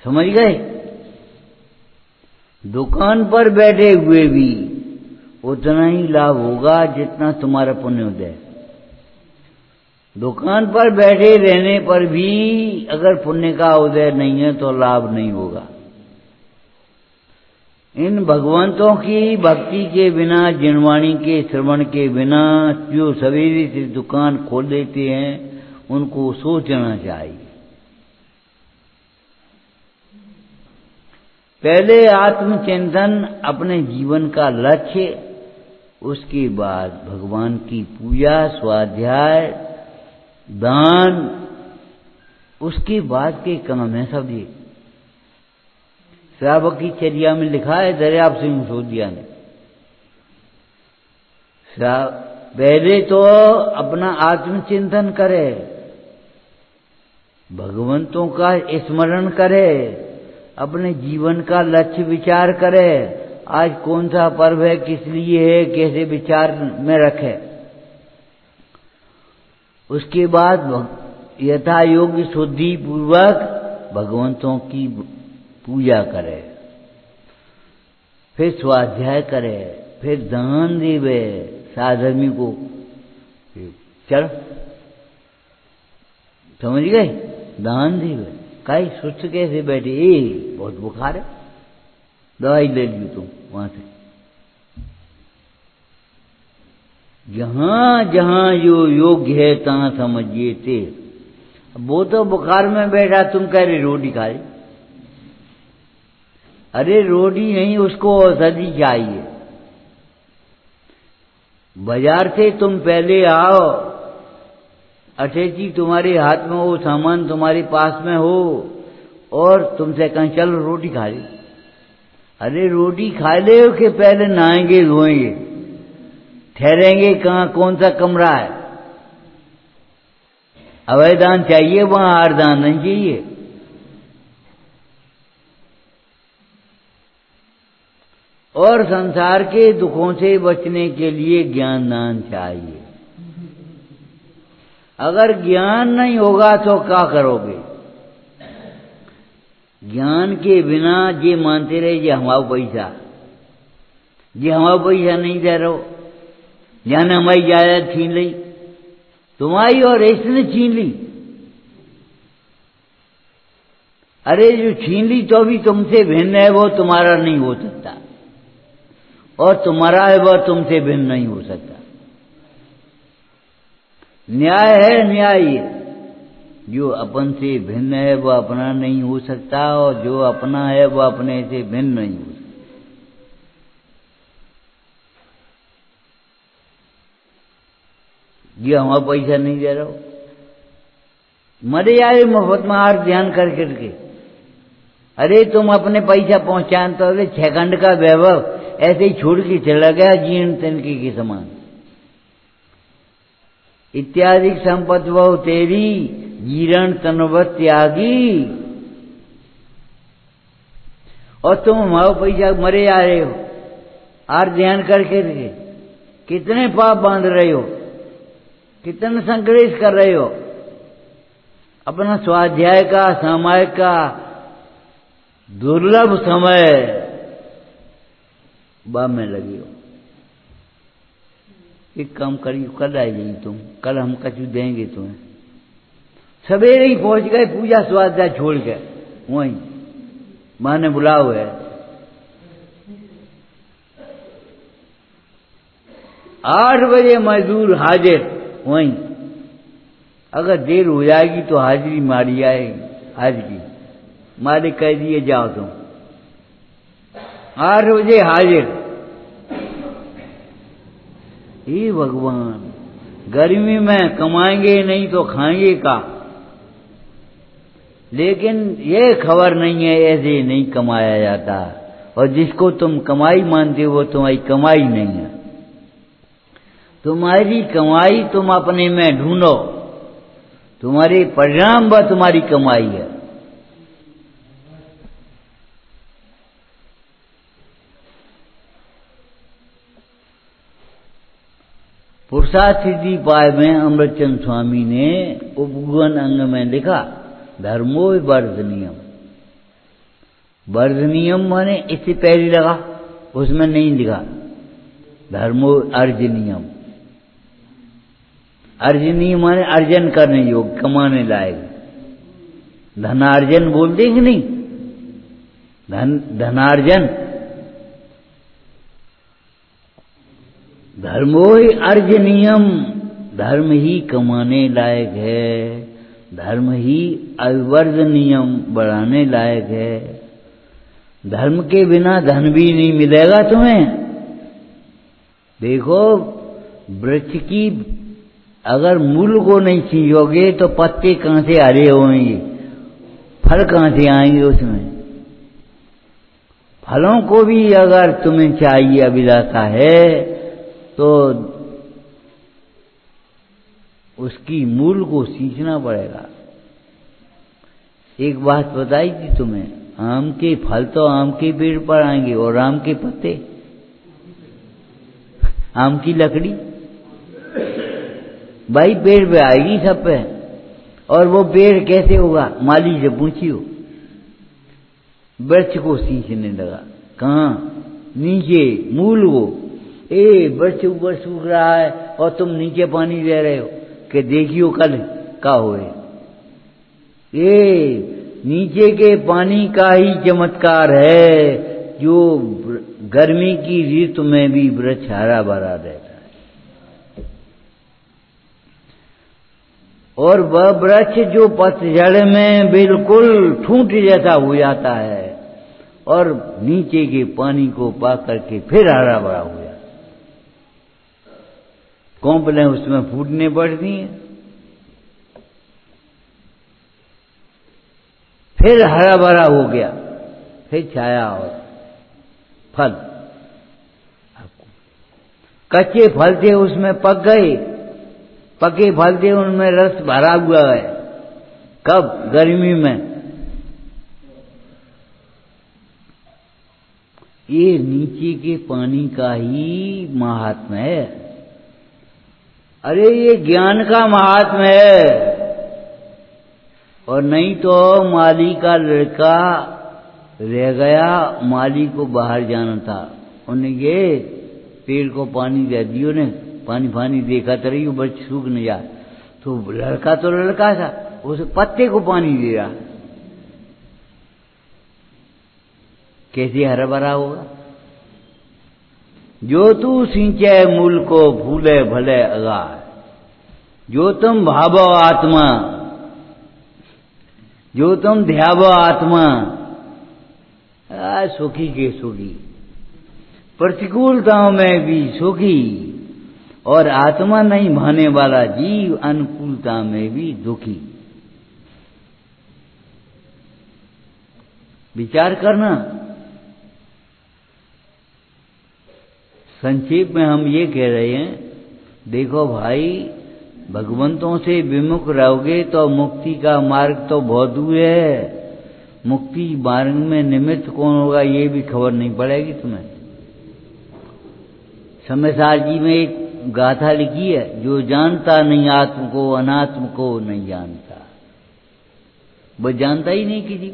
समझ गए? दुकान पर बैठे हुए भी उतना ही लाभ होगा जितना तुम्हारा पुण्य उदय है। दुकान पर बैठे रहने पर भी अगर पुण्य का उदय नहीं है तो लाभ नहीं होगा। इन भगवंतों की भक्ति के बिना, जिनवाणी के श्रवण के बिना जो सवेरे से दुकान खोल देते हैं, उनको सोचना चाहिए। पहले आत्मचिंतन अपने जीवन का लक्ष्य, उसके बाद भगवान की पूजा, स्वाध्याय, दान, उसके बाद के काम है सब ये। श्रावक की चर्या में लिखा है दर्याप्त सिंह सिसोदिया ने, पहले तो अपना आत्मचिंतन करे, भगवंतों का स्मरण करे, अपने जीवन का लक्ष्य विचार करे, आज कौन सा पर्व है, किस लिए है, कैसे विचार में रखे। उसके बाद यथा योग्य शुद्धि पूर्वक भगवंतों की पूजा करे, फिर स्वाध्याय करे, फिर दान देवे साधर्मी को। चल समझ गए? दान देवे कई सुस्त कैसे बैठे, बहुत बुखार है, दवाई ले ली तुम वहां से। जहां जहां जो योग्य है तहां समझिए थे। वो तो बुखार में बैठा, तुम कह रहे रोटी खा रहे। अरे रोटी नहीं, उसको औषधि चाहिए। बाजार से तुम पहले आओ, अटैची तुम्हारे हाथ में हो, सामान तुम्हारे पास में हो, और तुमसे कहें चलो रोटी खा ले। अरे रोटी खा ले के पहले नहाएंगे धोएंगे, ठहरेंगे कहाँ, कौन सा कमरा है। अवयदान चाहिए वहां, आरदान नहीं चाहिए। और संसार के दुखों से बचने के लिए ज्ञान दान चाहिए। अगर ज्ञान नहीं होगा तो क्या करोगे? ज्ञान के बिना ये मानते रहे ये हमारा पैसा, ये हमारा पैसा नहीं दे रहो, जाने हमारी जायदाद छीन ली, तुम्हारी और इसने छीन ली। अरे जो छीन ली तो भी तुमसे भिन्न है, वो तुम्हारा नहीं हो सकता, और तुम्हारा है वह तुमसे भिन्न नहीं हो सकता। न्याय है, न्याय जो अपन से भिन्न है वह अपना नहीं हो सकता, और जो अपना है वह अपने से भिन्न नहीं हो सकता। ये हमारा पैसा नहीं दे रहा हो, मरे आए मुफ्त में हार ध्यान कर करके। अरे तुम अपने पैसा पहुंचान तो 6 खंड का वैभव ऐसे ही छोड़ के चला गया जीर्ण तिनके के समान। इत्यादि संपत्ति बहु तेरी, जीरण तनवत त्यागी। और तुम हमारे पैसा मरे जा रहे हो, और ध्यान करके देखे कितने पाप बांध रहे हो, कितने संग्रह कर रहे हो, अपना स्वाध्याय का सामायिक का दुर्लभ समय बा में लगी हो। एक काम करिए, कल आ जाइए तुम, कल हम कछु देंगे तुम्हें। सवेरे ही पहुंच गए पूजा स्वाध्याय छोड़ के, वहीं मां ने बुलाओ है। 8 बजे मजदूर हाजिर वहीं। अगर देर हो जाएगी तो हाजिरी मारी आएगी, आज की मालिक कह दिए जाओ तुम। 8 बजे हाजिर। हे भगवान, गर्मी में कमाएंगे नहीं तो खाएंगे का। लेकिन ये खबर नहीं है ऐसे नहीं कमाया जाता, और जिसको तुम कमाई मानते हो वो तुम्हारी कमाई नहीं है। तुम्हारी कमाई तुम अपने में ढूंढो, तुम्हारे परिणाम व तुम्हारी कमाई है। पुरुषार्थ सिद्धि पाय में अमृतचंद स्वामी ने उपगुण अंग में लिखा, धर्मो वर्धनियम। वर्धनियम माने इससे पहले लगा, उसमें नहीं लिखा धर्मो अर्जनियम। अर्जनीय माने अर्जन करने योग्य, कमाने लायक। धनार्जन बोलते कि नहीं, धनार्जन। धर्मो ही अर्जनियम, धर्म ही कमाने लायक है, धर्म ही अवर्धनियम बढ़ाने लायक है। धर्म के बिना धन भी नहीं मिलेगा तुम्हें। देखो, वृक्ष की अगर मूल को नहीं छींचोगे तो पत्ते कहां से हरे होंगे, फल कहां से आएंगे उसमें। फलों को भी अगर तुम्हें चाहिए, अभिलाषा है, तो उसकी मूल को सींचना पड़ेगा। एक बात बताई थी तुम्हें, आम के फल तो आम के पेड़ पर आएंगे, और आम के पत्ते, आम की लकड़ी भाई पेड़ पे आएगी सब पे। और वो पेड़ कैसे होगा, माली से पूछियो। वृक्ष को सींचने लगा, कहाँ, नीचे मूल को। वृक्ष ऊपर सूख रहा है और तुम नीचे पानी दे रहे हो, कि देखियो कल का होए। नीचे के पानी का ही चमत्कार है, जो गर्मी की ऋतु में भी वृक्ष हरा भरा रहता है। और वह वृक्ष जो पतझड़ में बिल्कुल ठूंठ जैसा हो जाता है, और नीचे के पानी को पा करके फिर हरा भरा हो जाता है। कौपलें उसमें फूटने पड़ती हैं, फिर हरा भरा हो गया, फिर छाया और फल। कच्चे फल थे उसमें पक गए, पके फल थे उनमें रस भरा हुआ है। कब, गर्मी में। ये नीचे के पानी का ही महात्म्य है। अरे ये ज्ञान का महात्म्य है। और नहीं तो माली का लड़का रह गया, माली को बाहर जाना था, उन्हें ये पेड़ को पानी दे दियो ने, पानी पानी देखा तो रही बच्चे सूख न जा। तो लड़का तो लड़का था, उस पत्ते को पानी दे रहा, कैसे हरा भरा होगा। जो तू सिंचे मूल को भूले भले अगार, जो तुम भावो आत्मा, जो तुम ध्यावो आत्मा, सुखी के सुखी, प्रतिकूलताओं में भी सुखी, और आत्मा नहीं भाने वाला जीव अनुकूलता में भी दुखी। विचार करना। संक्षेप में हम ये कह रहे हैं, देखो भाई, भगवंतों से विमुख रहोगे तो मुक्ति का मार्ग तो बहुत दूर है। मुक्ति मार्ग में निमित्त कौन होगा ये भी खबर नहीं पड़ेगी तुम्हें। समयसार जी में एक गाथा लिखी है, जो जानता नहीं आत्म को अनात्म को नहीं जानता। वह जानता ही नहीं किसी।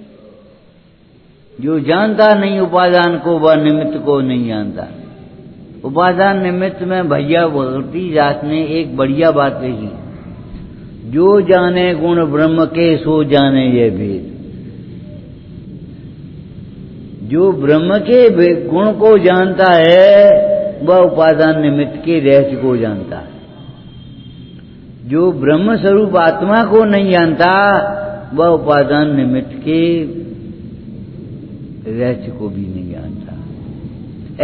जो जानता नहीं उपादान को वह निमित्त को नहीं जानता। उपादान निमित्त में भैया भगवती दास ने एक बढ़िया बात लिखी, जो जाने गुण ब्रह्म के सो जाने ये भेद। जो ब्रह्म के गुण को जानता है वह उपादान निमित्त के रहस्य को जानता है। जो ब्रह्म स्वरूप आत्मा को नहीं जानता वह उपादान निमित्त के रहस्य को भी नहीं जानता।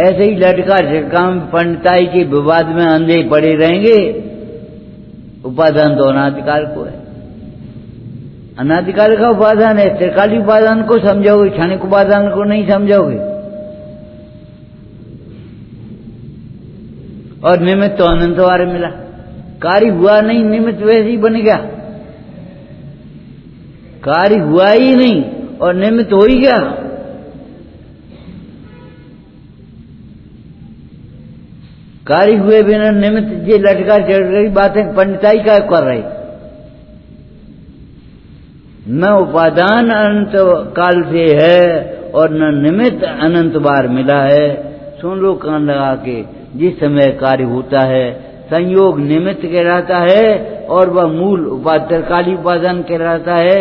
ऐसे ही लटका झटका में पंडिताई के विवाद में अंधे पड़े रहेंगे। उपादान तो अनादिकाल को है, अनादिकाल का उपादान है। त्रिकाली उपादान को समझोगे, क्षणिक उपादान को नहीं समझोगे। और निमित्त तो अनंत बार मिला, कार्य हुआ नहीं, निमित्त वैसे ही बन गया। कार्य हुआ ही नहीं और निमित्त हो ही गया। कार्य हुए बिना निमित्त ये लटका चढ़ रही बातें पंडिताई का कर रहे। न उपादान अनंत काल से है और न निमित्त अनंत बार मिला है। सुन लो कान लगा के, जिस समय कार्य होता है संयोग निमित्त कहलाता है और वह मूल त्रिकाली उपादान कहलाता है,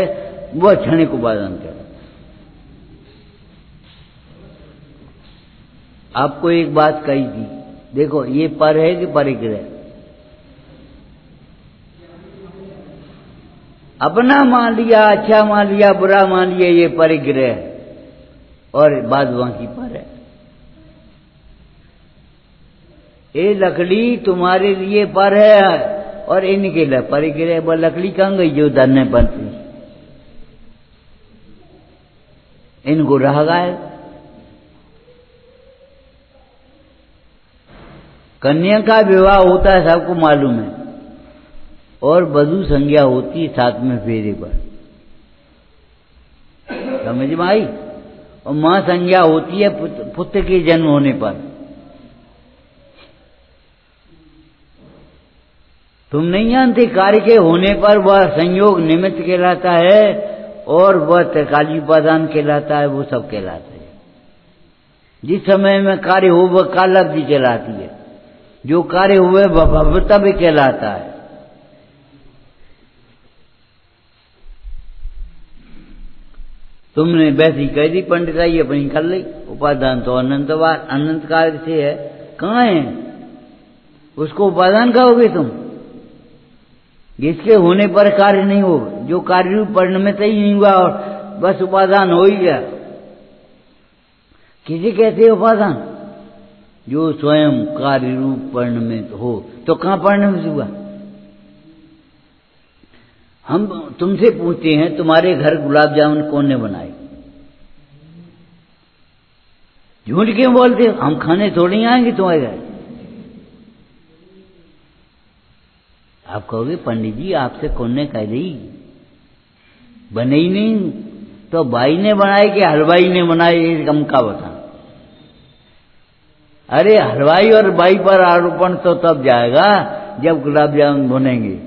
वह क्षणिक उपादान कहलाता है। आपको एक बात कही थी, देखो ये पर है कि परिग्रह। अपना मान लिया, अच्छा मान लिया, बुरा मान लिया, ये परिग्रह और बाद बाकी पर है। ये लकड़ी तुम्हारे लिए पर है और इनके लिए परिग्रह। वह लकड़ी कहाँ गई जो धरने बनती, इनको रह गए। कन्या का विवाह होता है सबको मालूम है, और वधू संज्ञा होती है 7वें फेरे पर, समझ में आई। और मां संज्ञा होती है पुत्र के जन्म होने पर। तुम नहीं जानते, कार्य के होने पर वह संयोग निमित्त कहलाता है और वह त्रिकाली उपादान कहलाता है, वो सब कहलाते हैं। जिस समय में कार्य हो वह कालब्धि कहलाती है, जो कार्य हुए वह भवतव्य कहलाता है। तुमने वैसी कह दी पंडिताई अपनी कर ली। उपादान तो अनंत कार्य से है, कहाँ है उसको उपादान कहोगे तुम? जिसके होने पर कार्य नहीं हो, जो कार्य रूप परिणमित ही नहीं हुआ और बस उपादान हो ही गया। किसे कहते हैं उपादान? जो स्वयं कार्य रूप परिणमित हो। तो कहां परिणमित हुआ? हम तुमसे पूछते हैं, तुम्हारे घर गुलाब जामुन कौन ने बनाए? झूठ क्यों बोलते हो? हम खाने थोड़ी आएंगे तुम्हारे घर। आप कहोगे पंडित जी आपसे कौन ने कह दी, बने ही नहीं। तो भाई ने बनाए कि हलवाई ने बनाए, ये कम का बता। अरे हलवाई और भाई पर आरोपण तो तब जाएगा जब गुलाब जामुन बनेंगे।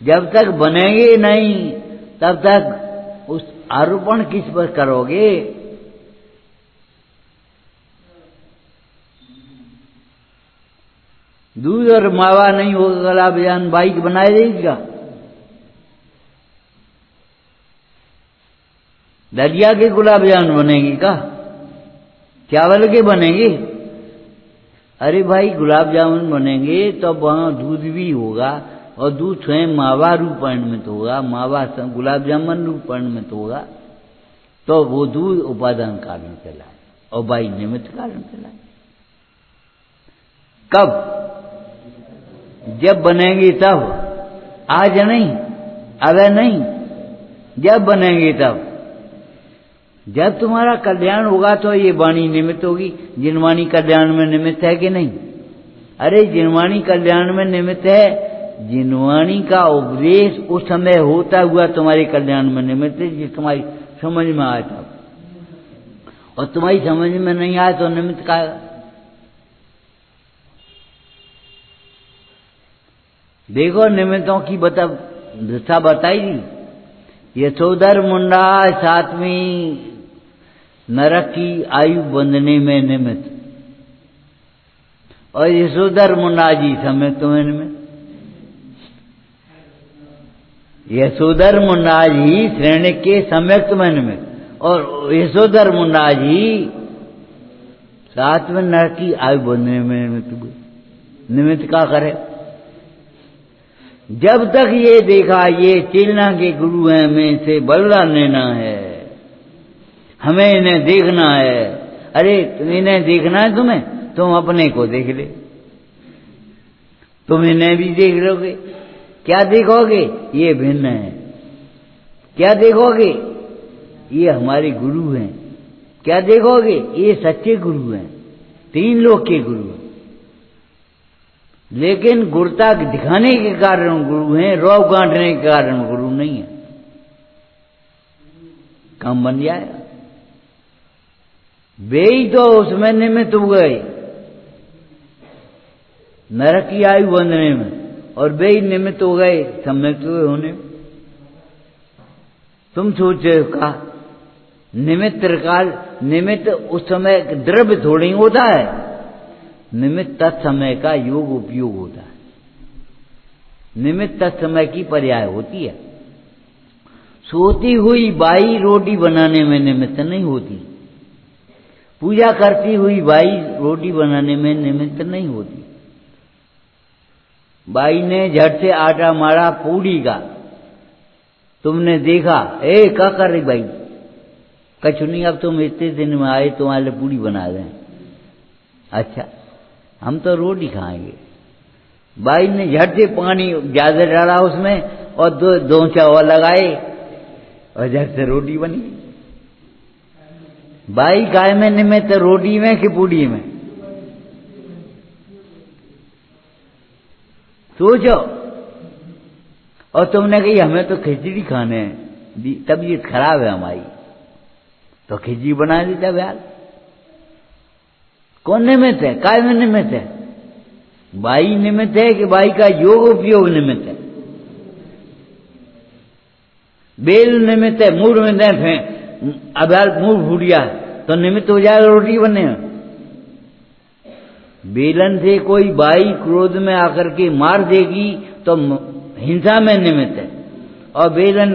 जब तक बनेंगे नहीं तब तक उस आरोपण किस पर करोगे? दूध और मावा नहीं होगा गुलाब जामुन भाई बनाए देगा? दलिया के गुलाब जामुन बनेंगे का? चावल के बनेंगे? अरे भाई गुलाब जामुन बनेंगे तो वहां दूध भी होगा और दूध स्वयं मावा रूप परिणमित होगा, मावा गुलाब जामुन रूप परिणमित होगा। तो वो दूध उपादान कारण कहलाए और भाई निमित्त कारण कहलाए। कब? जब बनेंगे तब, आज नहीं, अब नहीं, जब बनेंगे तब। जब तुम्हारा कल्याण होगा तो ये वाणी निमित्त होगी। जिन वाणी कल्याण में निमित्त है कि नहीं? अरे जिनवाणी कल्याण में निमित्त है। जिनवाणी का उपदेश उस समय होता हुआ तुम्हारे कल्याण में निमित्त है, जिस तुम्हारी समझ में आया था, और तुम्हारी समझ में नहीं आया तो निमित्त का। देखो निमित्तों की दिशा बताई दी। यशोधर मुंडा 7वीं नरक की आयु बंधने में निमित्त, और यशोधर मुंडा जी समय तुम्हें निमित्त। यशोधर मुंडा जी श्रेणी के सम्यक तुम्हें निमित्त, और यशोधर मुंडा जी 7वें नरक की आयु बंधने में निमित्त। निमित्त का करे। जब तक ये देखा ये चेलना के गुरु हैं, में से बदला लेना है, हमें इन्हें देखना है। अरे इन्हें देखना है तुम्हें, तुम अपने को देख ले, तुम इन्हें भी देख लोगे। क्या देखोगे? ये भिन्न है। क्या देखोगे? ये हमारे गुरु हैं। क्या देखोगे? ये सच्चे गुरु हैं, 3 लोक के गुरु हैं। लेकिन गुरुता दिखाने के कारण गुरु हैं, रौब गांठने के कारण गुरु नहीं है। काम बन जाएगा। वे ही तो उसमें निमित्त हुए नरक की आयु बंधने में, और वे ही निमित्त हो गए सम्यक होने में। तुम सोच रहे हो का निमित्त काल, निमित्त उस समय द्रव्य थोड़ी होता है, निमित्त तत्समय का योग उपयोग होता है। निमित्त तत्समय की पर्याय होती है। सोती हुई बाई रोटी बनाने में निमित्त नहीं होती, पूजा करती हुई बाई रोटी बनाने में निमित्त नहीं होती। बाई ने झट से आटा मारा पूड़ी का, तुमने देखा, ए क्या कर रही बाई? कछु नहीं, अब तुम इतने दिन में आए तुम्हारे लिए पूड़ी बना दें। अच्छा, हम तो रोटी खाएंगे। बाई ने झट से पानी ज्यादा डाला उसमें, और 2 चावल लगाए, और झट से रोटी बनी। बाई काय में निमित्त, रोटी में कि पूड़ी में? सोचो। और तुमने कही हमें तो खिचड़ी खाने हैं, तबीयत खराब है हमारी, तो खिचड़ी बना देता यार। कौन निमित्त है? काय में निमित्त है? बाई निमित्त है कि बाई का योग उपयोग निमित्त है? बेल निमित्त है, मूड में दें, अब यार मूड फूट गया तो निमित्त हो जाएगा रोटी बनने में। बेलन से कोई बाई क्रोध में आकर के मार देगी तो हिंसा में निमित्त है, और बेलन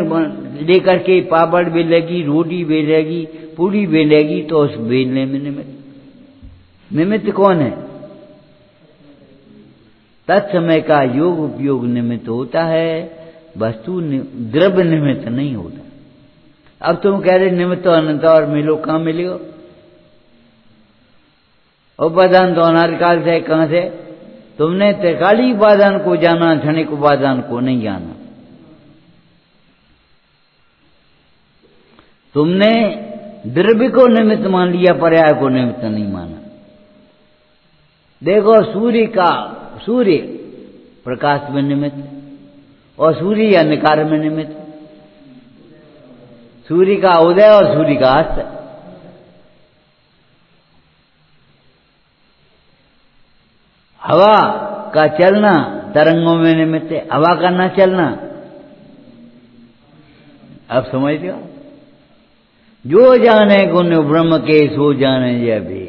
लेकर के पापड़ बेलेगी, रोटी बेलेगी, पूरी बेलेगी, तो उस बेलने में निमित्त। निमित्त कौन है? तत्समय का योग उपयोग निमित्त होता है, वस्तु द्रव्य निमित्त नहीं होता। अब तुम कह रहे निमित्त तो अनंत और मिलो, कहां मिलेगा? उपादान तो अनादिकाल से, कहां से? तुमने त्रिकाली उपादान को जाना, क्षणिक उपादान को नहीं जाना। तुमने द्रव्य को निमित्त मान लिया, पर्याय को निमित्त नहीं माना। देखो सूर्य प्रकाश में निमित्त, और सूर्य अंधकार में निमित्त। सूर्य का उदय और सूर्य का अस्त। हवा का चलना तरंगों में निमित्त है, हवा का न चलना। अब समझते हो? जो जाने गुण ब्रह्म के सो जाने जय भी।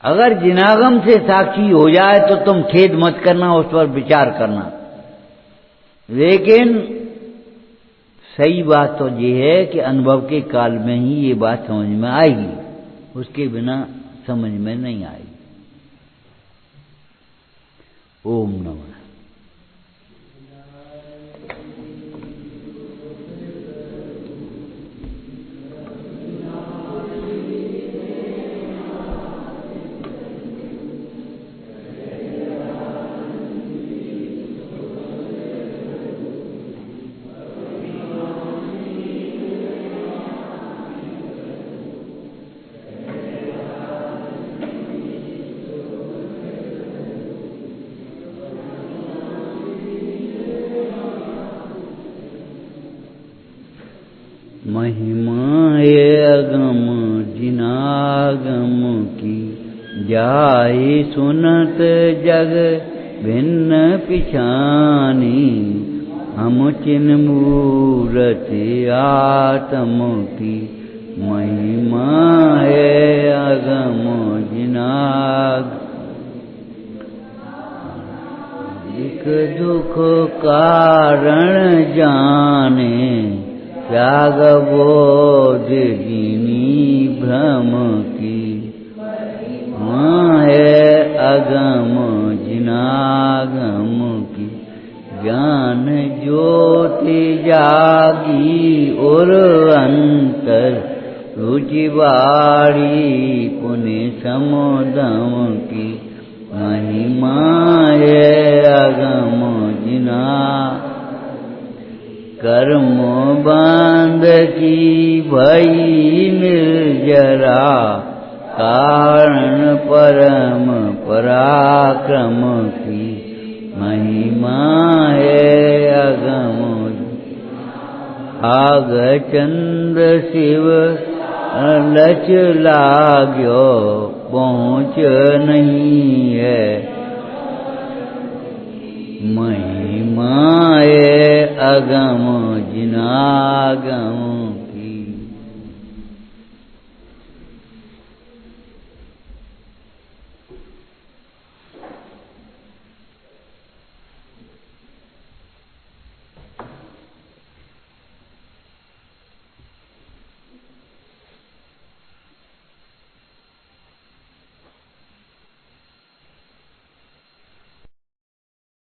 अगर जिनागम से साक्षी हो जाए तो तुम खेद मत करना, उस पर विचार करना। लेकिन सही बात तो ये है कि अनुभव के काल में ही ये बात समझ में आएगी, उसके बिना समझ में नहीं आएगी। ओम नमः। महिमा ये अगम जिनागम की, जाहि सुनत जग भिन्न पिछानी, हम चिन मूरति आत्म की। महिमा है अगम जिनाग, एक दुख कारण जाने, त्याग बोध दीनी भ्रम की। महिमा है अगम जिनागम की, ज्ञान ज्योति जागी और अंतर, रुचि बारी पुण्य समुदम की। महिमा है अगम जिना, कर्म बांध की भई निर्जरा, कारण परम पराक्रम की। महिमा है अगम आग चंद्र शिव लच लाग्यो, पहुँच नहीं है। महिमा है अगम जिनागम